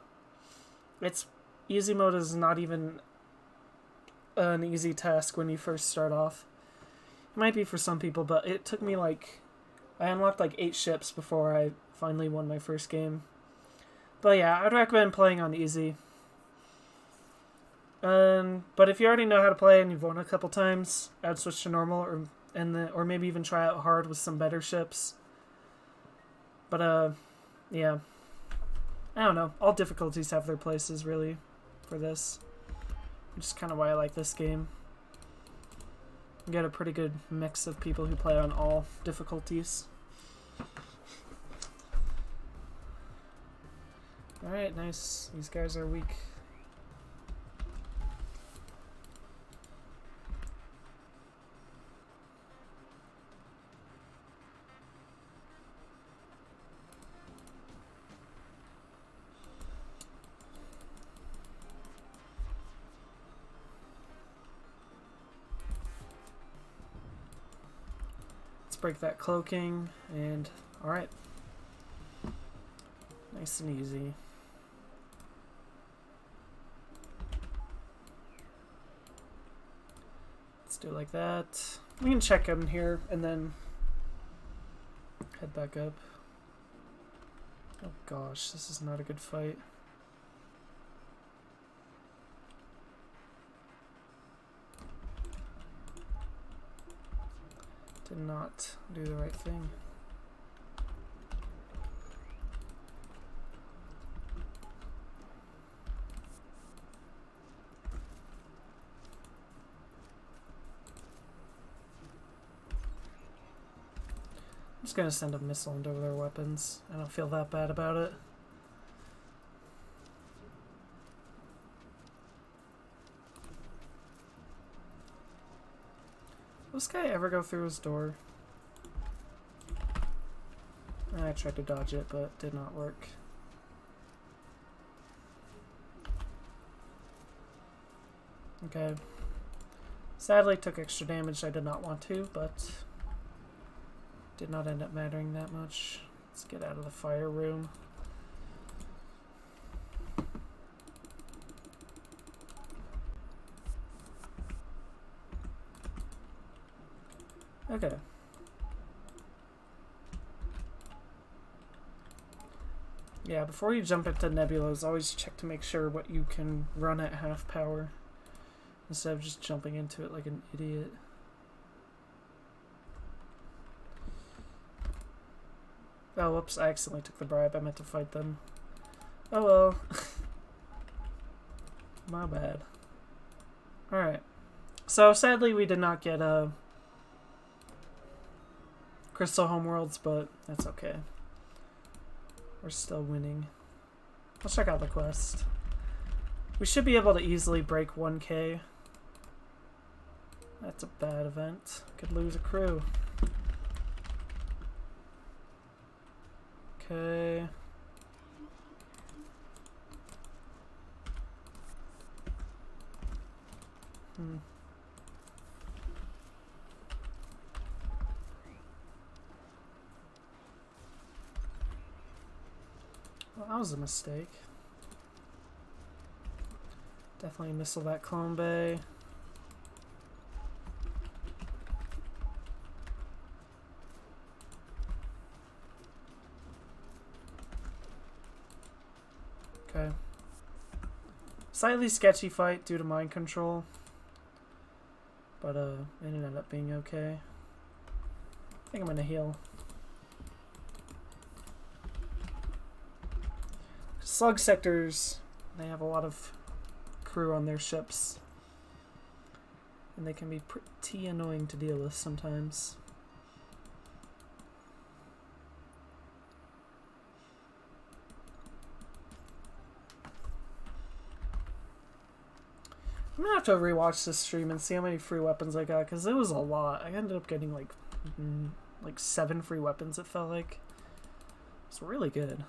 Easy mode is not even an easy task when you first start off. It might be for some people, but it took me like... I unlocked like 8 ships before I finally won my first game. But yeah, I'd recommend playing on easy. But if you already know how to play and you've won a couple times, I'd switch to normal or maybe even try out hard with some better ships. But yeah. I don't know. All difficulties have their places, really, for this. Which is kind of why I like this game. You get a pretty good mix of people who play on all difficulties. Alright, nice. These guys are weak. break that cloaking, and alright. Nice and easy. Let's do it like that. We can check him here and then head back up. Oh gosh, this is not a good fight. Did not do the right thing. I'm just gonna send a missile into their weapons. I don't feel that bad about it. Will this guy ever go through his door? I tried to dodge it, but it did not work. Okay. Sadly, took extra damage I did not want to, but did not end up mattering that much. Let's get out of the fire room. Okay. Yeah, before you jump into Nebulas, always check to make sure what you can run at half power, instead of just jumping into it like an idiot. Oh, whoops, I accidentally took the bribe. I meant to fight them. Oh well. My bad. Alright. So, sadly, we did not get Crystal Homeworlds, but that's okay. We're still winning. Let's check out the quest. We should be able to easily break 1K. That's a bad event. Could lose a crew. Okay. Well, that was a mistake. Definitely missile that clone bay. Okay. Slightly sketchy fight due to mind control. But it ended up being okay. I think I'm gonna heal. Slug sectors, they have a lot of crew on their ships. And they can be pretty annoying to deal with sometimes. I'm gonna have to rewatch this stream and see how many free weapons I got, because it was a lot. I ended up getting like 7 free weapons, it felt like. It's really good.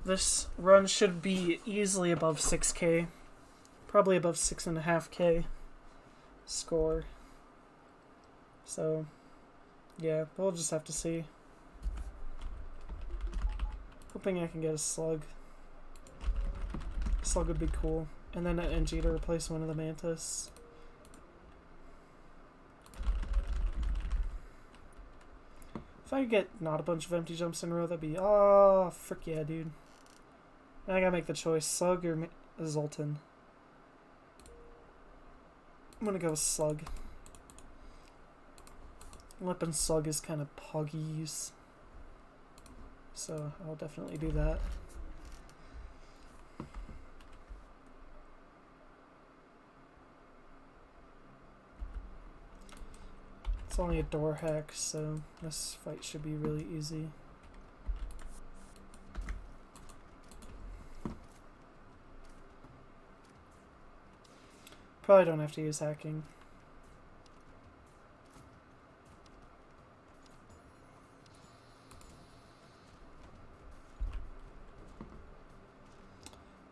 This run should be easily above 6K. Probably above 6.5K score. So, yeah, we'll just have to see. Hoping I can get a slug. Slug would be cool. And then an NG to replace one of the Mantis. If I could get not a bunch of empty jumps in a row, that'd be... Oh, frick yeah, dude. Now I gotta make the choice. Slug or Zoltan. I'm gonna go with Slug. Lip and Slug is kind of poggies. So I'll definitely do that. It's only a door hack, so this fight should be really easy. Probably don't have to use hacking.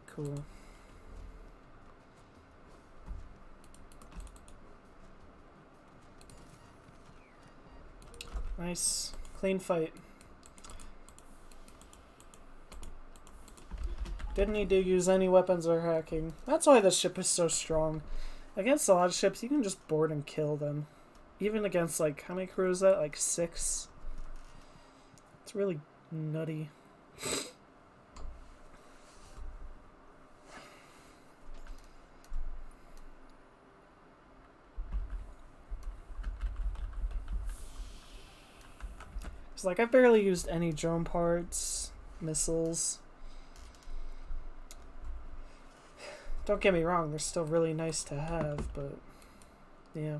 Cool. Nice. Clean fight. Didn't need to use any weapons or hacking. That's why this ship is so strong. Against a lot of ships, you can just board and kill them. Even against, like, how many crews is that? Like 6? It's really nutty. It's like, I've barely used any drone parts, missiles. Don't get me wrong, they're still really nice to have, but yeah.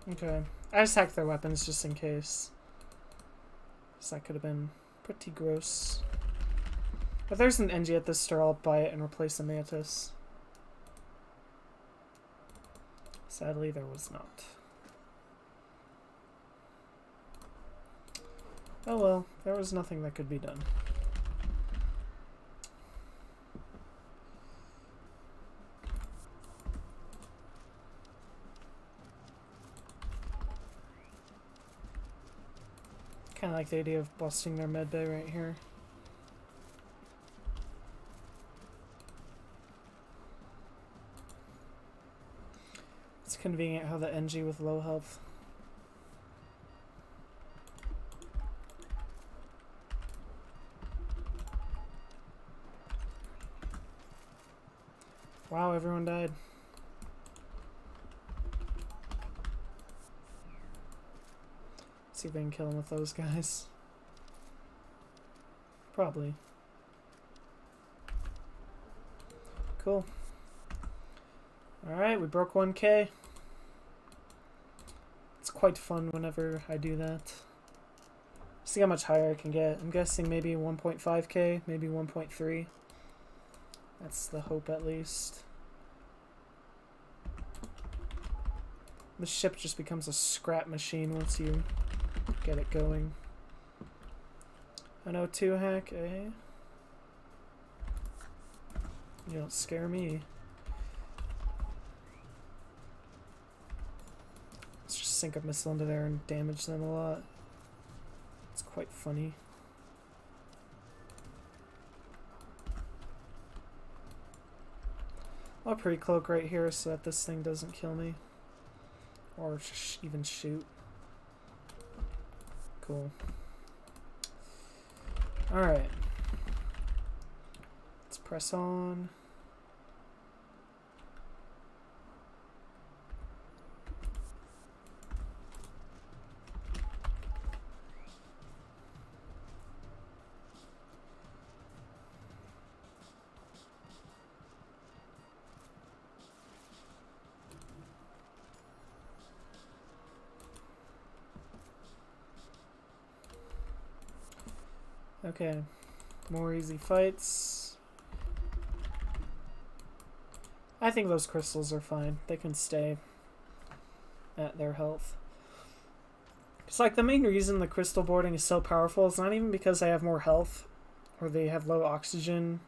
Okay. I just hacked their weapons just in case. So that could have been pretty gross. If there's an NG at this store, I'll buy it and replace the Mantis. Sadly, there was not. Oh well, there was nothing that could be done. Kind of like the idea of busting their med bay right here. It's convenient how the NG with low health. Wow, everyone died. See if I can kill him with those guys. Probably. Cool. Alright, we broke 1K. It's quite fun whenever I do that. See how much higher I can get. I'm guessing maybe 1.5K, maybe 1.3. That's the hope at least. The ship just becomes a scrap machine once you get it going. An O2 hack, eh? You don't scare me. Let's just sink a missile into there and damage them a lot. It's quite funny. I'll pre-cloak right here so that this thing doesn't kill me. Or even shoot. Cool. Alright. Let's press on. Okay, more easy fights. I think those crystals are fine. They can stay at their health. It's like the main reason the crystal boarding is so powerful is not even because they have more health, or they have low oxygen,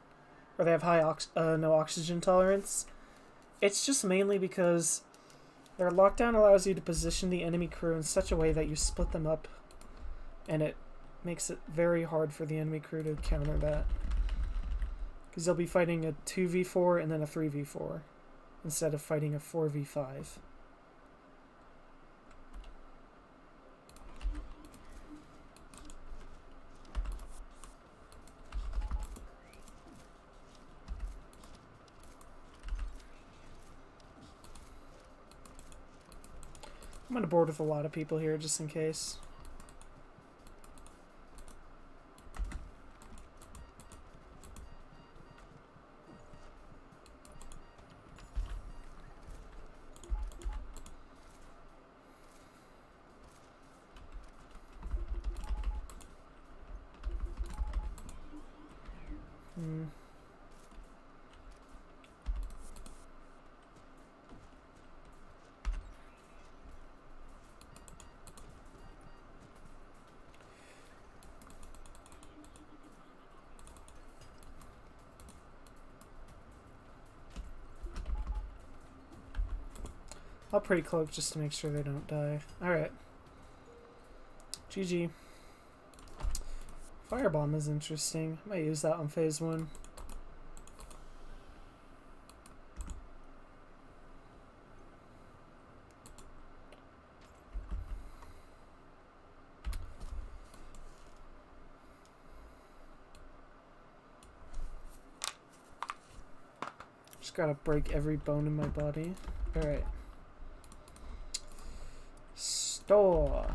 or they have high no oxygen tolerance. It's just mainly because their lockdown allows you to position the enemy crew in such a way that you split them up, and it makes it very hard for the enemy crew to counter that. Because they'll be fighting a 2v4 and then a 3v4 instead of fighting a 4v5. I'm going to board with a lot of people here just in case. Hmm. I'll pretty cloak just to make sure they don't die. Alright. GG. Firebomb is interesting. I might use that on phase 1. Just gotta break every bone in my body. Alright. Store.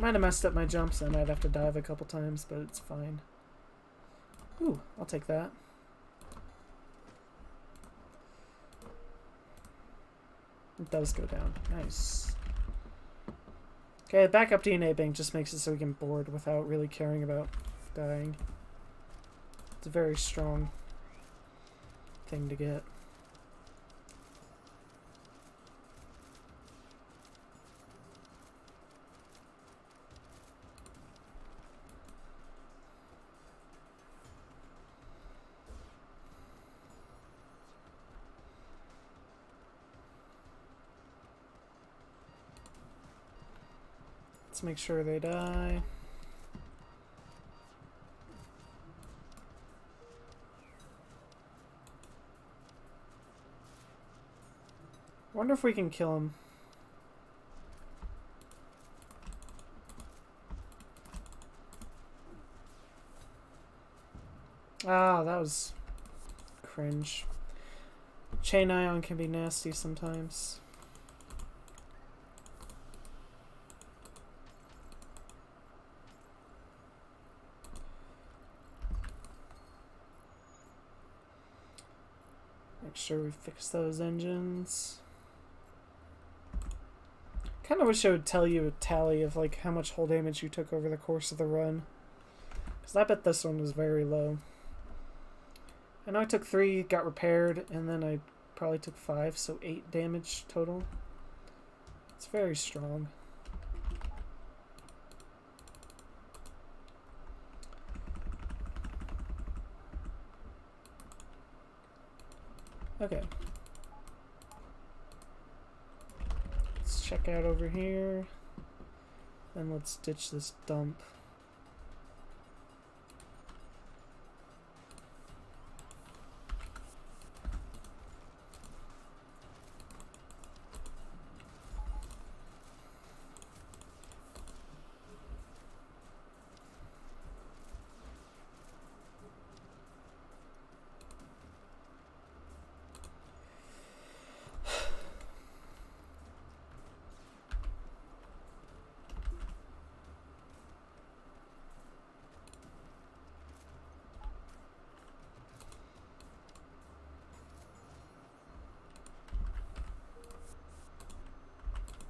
Might have messed up my jumps. I might have to dive a couple times, but it's fine. Ooh, I'll take that. It does go down. Nice. Okay, backup DNA bank just makes it so we can board without really caring about dying. It's a very strong thing to get. Let's make sure they die. Wonder if we can kill him. Ah, that was cringe. Chain Ion can be nasty sometimes. Make sure we fix those engines. Kind of wish it would tell you a tally of like how much hull damage you took over the course of the run. Because I bet this one was very low. I know I took 3, got repaired, and then I probably took 5, so 8 damage total. It's very strong. Okay. Let's check out over here. And let's ditch this dump.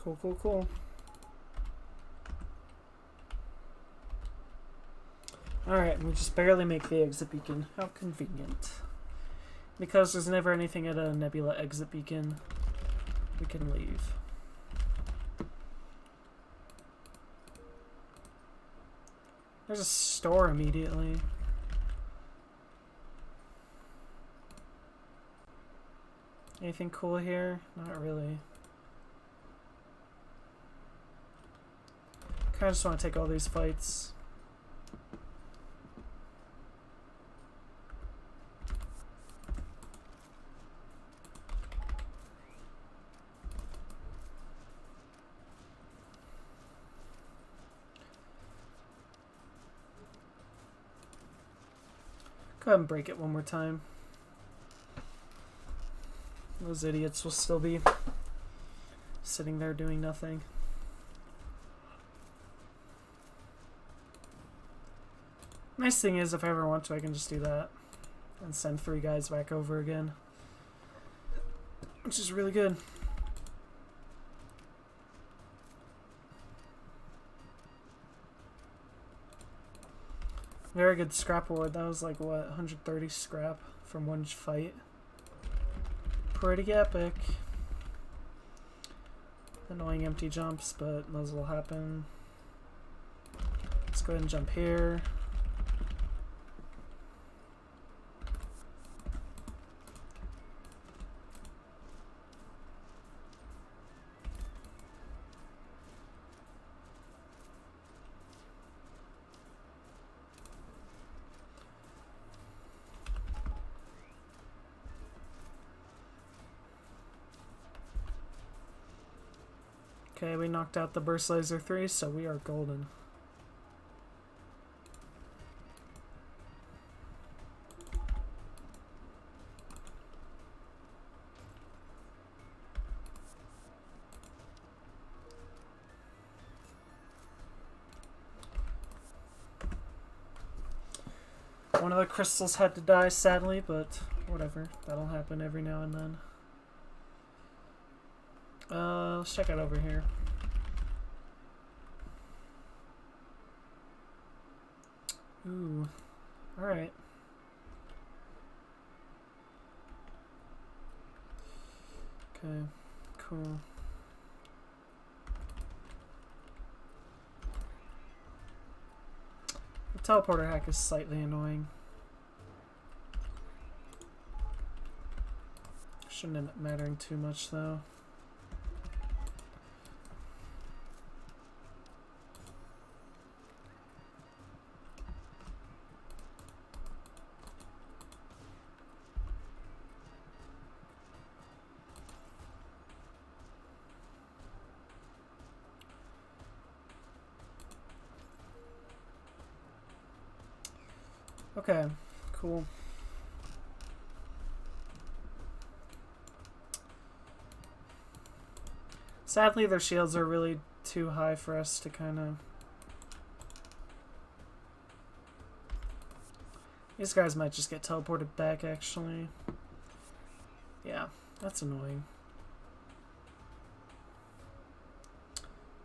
Cool, cool, cool. Alright, we just barely make the exit beacon. How convenient. Because there's never anything at a Nebula exit beacon, we can leave. There's a store immediately. Anything cool here? Not really. I just want to take all these fights. Go ahead and break it one more time. Those idiots will still be sitting there doing nothing. Nice thing is, if I ever want to, I can just do that and send 3 guys back over again, which is really good. Very good scrap award. That was like, what, 130 scrap from one fight. Pretty epic. Annoying empty jumps, but those will happen. Let's go ahead and jump here. Okay, we knocked out the Burst Laser 3, so we are golden. One of the crystals had to die, sadly, but whatever. That'll happen every now and then. Let's check out over here. Ooh. Alright. Okay, cool. The teleporter hack is slightly annoying. Shouldn't end up mattering too much, though. Okay, cool. Sadly, their shields are really too high for us to kind of... These guys might just get teleported back, actually. Yeah, that's annoying.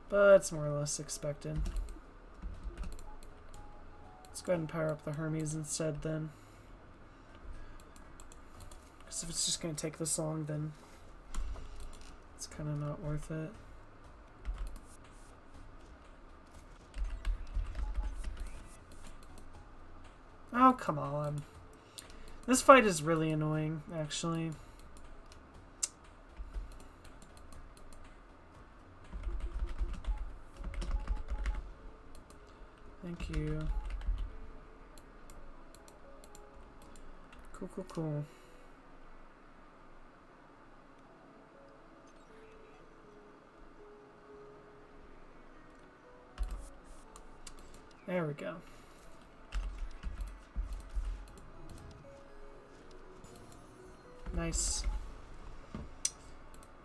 But it's more or less expected. Let's go ahead and power up the Hermes instead, then. Because if it's just going to take this long, then it's kind of not worth it. Oh, come on. This fight is really annoying, actually. Thank you. Cool, cool, cool. There we go. Nice.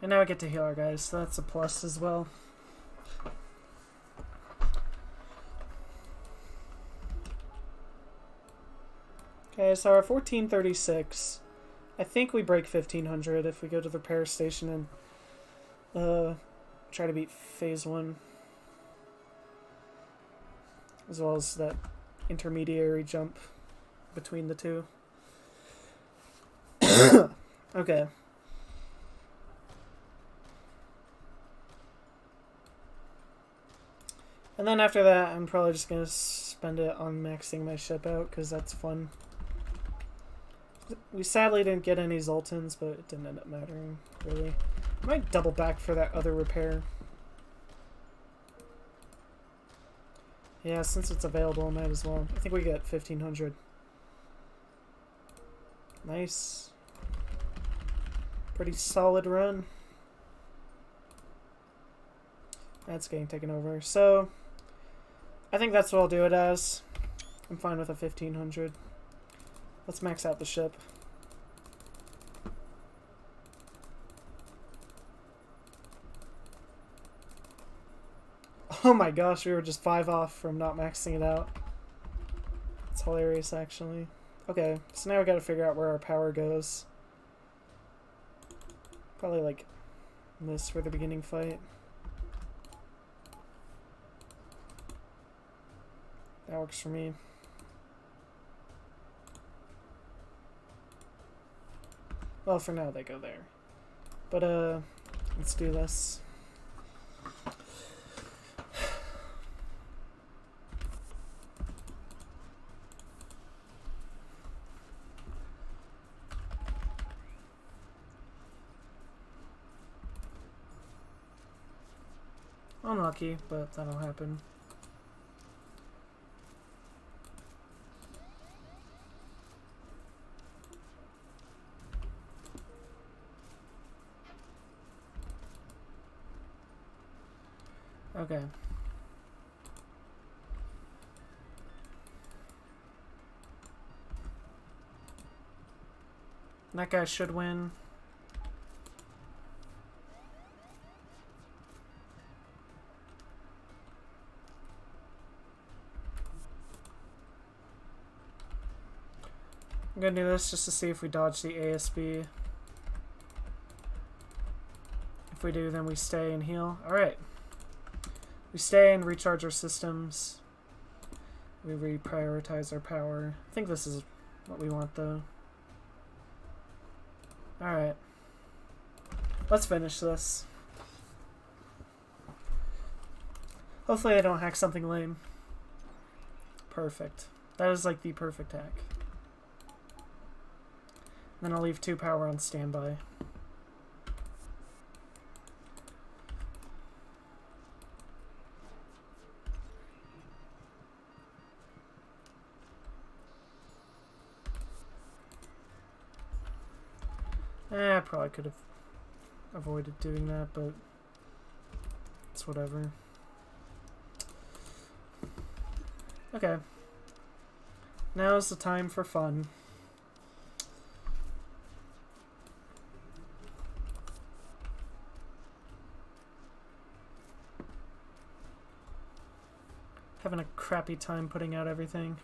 And now we get to heal our guys, so that's a plus as well. Okay, so our 1436. I think we break 1500 if we go to the repair station and try to beat phase 1. As well as that intermediary jump between the two. Okay. And then after that, I'm probably just going to spend it on maxing my ship out, because that's fun. We sadly didn't get any Zoltans, but it didn't end up mattering, really. I might double back for that other repair. Yeah, since it's available, I might as well. I think we get 1500. Nice. Pretty solid run. That's getting taken over. So, I think that's what I'll do it as. I'm fine with a 1500. Let's max out the ship. Oh my gosh, we were just 5 off from not maxing it out. It's hilarious, actually. Okay, so now we gotta figure out where our power goes. Probably like this for the beginning fight. That works for me. Well, for now they go there. But, let's do this. Unlucky, but that'll happen. Okay. That guy should win. I'm gonna do this just to see if we dodge the ASB. If we do, then we stay and heal. Alright. We stay and recharge our systems. We reprioritize our power. I think this is what we want, though. Alright. Let's finish this. Hopefully I don't hack something lame. Perfect. That is like the perfect hack. Then I'll leave 2 power on standby. I probably could have avoided doing that, but it's whatever. Okay. Now's the time for fun. Having a crappy time putting out everything.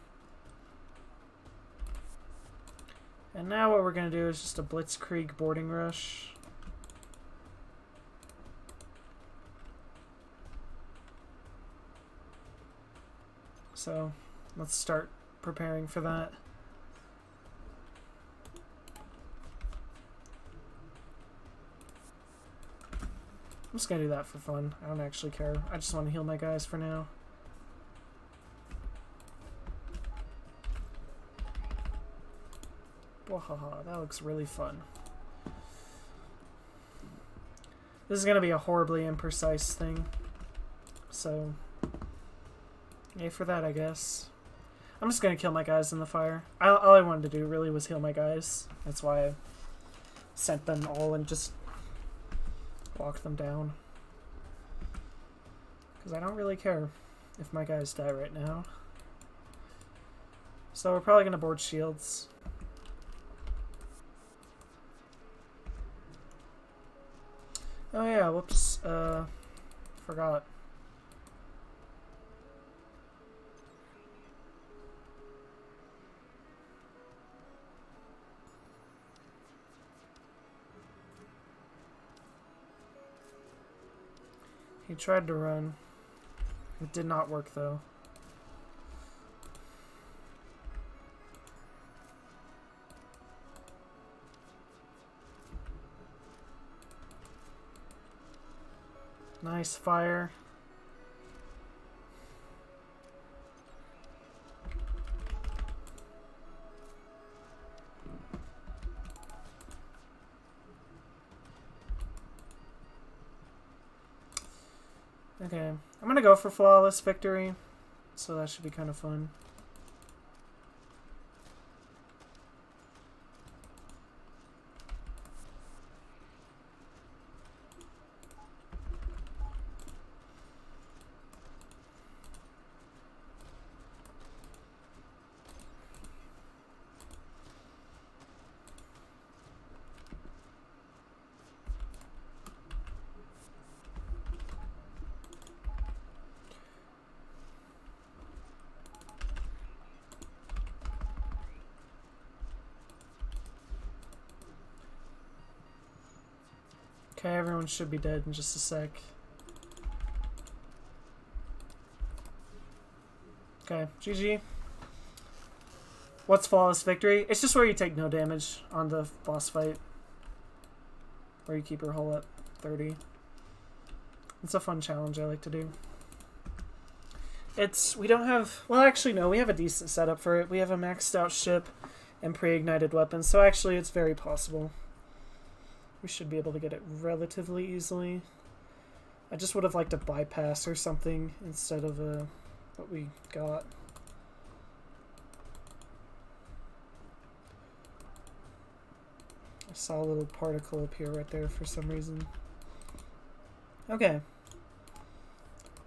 And now what we're going to do is just a blitzkrieg boarding rush. So let's start preparing for that. I'm just going to do that for fun. I don't actually care. I just want to heal my guys for now. Wahaha, that looks really fun. This is going to be a horribly imprecise thing. So, yay for that, I guess. I'm just going to kill my guys in the fire. All I wanted to do really was heal my guys. That's why I sent them all and just walked them down. Because I don't really care if my guys die right now. So we're probably going to board shields. Oh yeah, whoops, forgot. He tried to run. It did not work though. Nice fire. Okay, I'm gonna go for flawless victory, so that should be kind of fun. Okay, everyone should be dead in just a sec. Okay, GG. What's flawless victory? It's just where you take no damage on the boss fight. where you keep your hull at 30. It's a fun challenge I like to do. We don't have, well actually no, we have a decent setup for it. We have a maxed out ship and pre-ignited weapons, so actually it's very possible. We should be able to get it relatively easily. I just would have liked a bypass or something instead of what we got. I saw a little particle appear right there for some reason. Okay.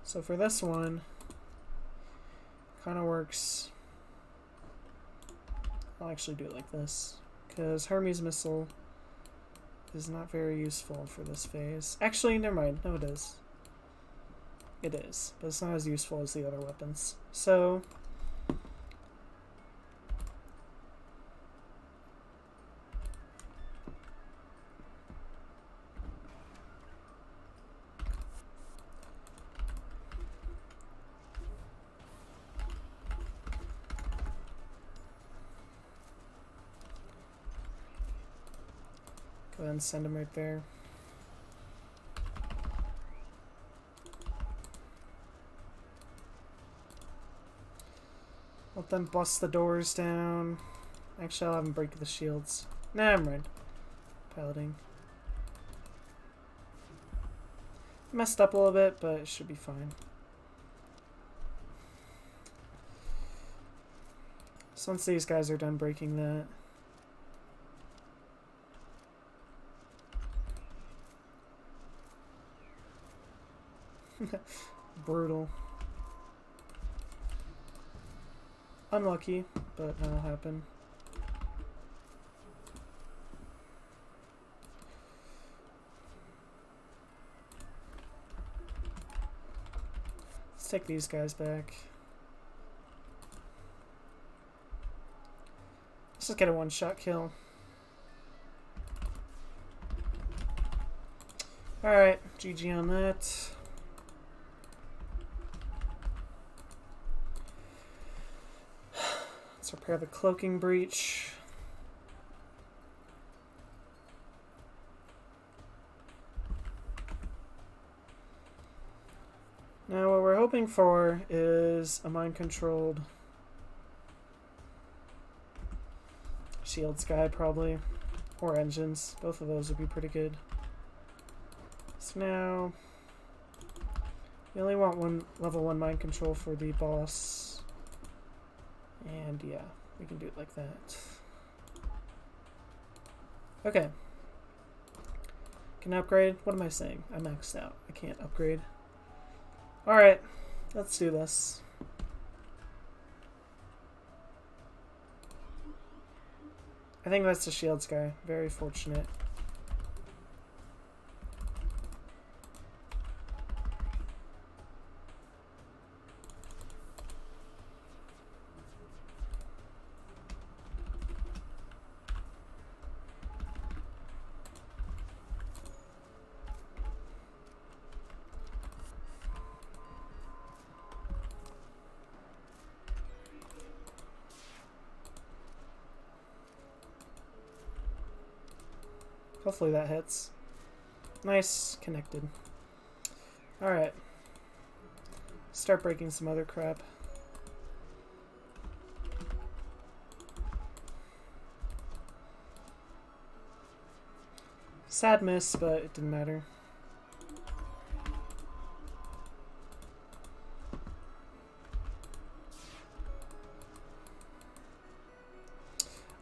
So for this one, kind of works. I'll actually do it like this, because Hermes missile is not very useful for this phase. Actually, never mind. No, it is. It is, but it's not as useful as the other weapons. So go ahead and send him right there. Let them bust the doors down. Actually, I'll have them break the shields. Nah, never mind. Piloting. Messed up a little bit, but it should be fine. So once these guys are done breaking that, brutal. Unlucky, but that'll happen. Let's take these guys back. Let's just get a one-shot kill. Alright, GG on that. Let's repair the cloaking breach. Now what we're hoping for is a mind-controlled shield sky, probably, or engines. Both of those would be pretty good. So now we only want one level 1 mind control for the boss. And yeah, we can do it like that. Okay. Can I upgrade? What am I saying? I maxed out. I can't upgrade. Alright, let's do this. I think that's the shields guy. Very fortunate. Hopefully that hits. Nice, connected. Alright. Start breaking some other crap. Sad miss, but it didn't matter.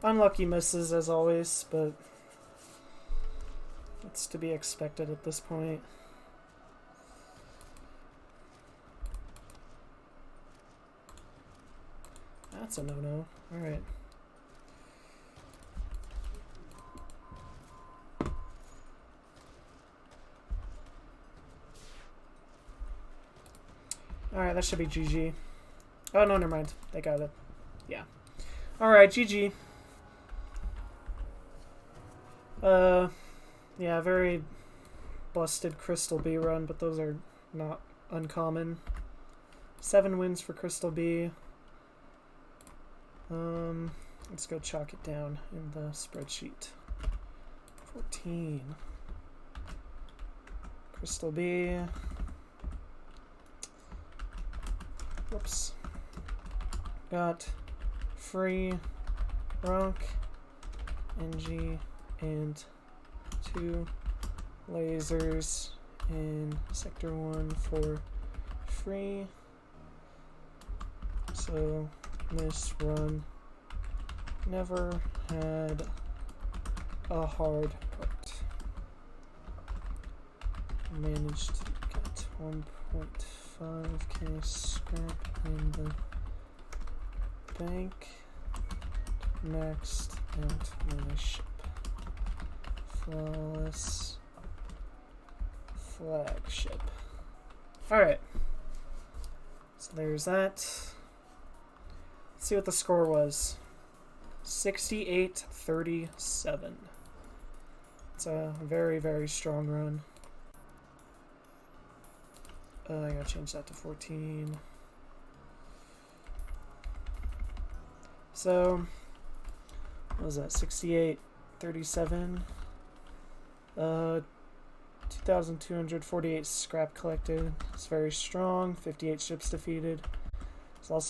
Unlucky misses as always, but it's to be expected at this point. That's a no-no. Alright. Alright, that should be GG. Oh, no, never mind. They got it. Yeah. Alright, GG. Yeah, very busted Crystal B run, but those are not uncommon. 7 wins for Crystal B. Let's go chalk it down in the spreadsheet. 14. Crystal B. Whoops. Got free rock, NG, and 2 lasers in Sector 1 for free. So this run never had a hard part. Managed to get 1.5k scrap in the bank. Maxed out my ship. Flawless flagship. Alright. So there's that. Let's see what the score was. 68-37. It's a very, very strong run. I gotta change that to 14. So, what was that? 68-37. 2,248 scrap collected. It's very strong. 58 ships defeated. It's also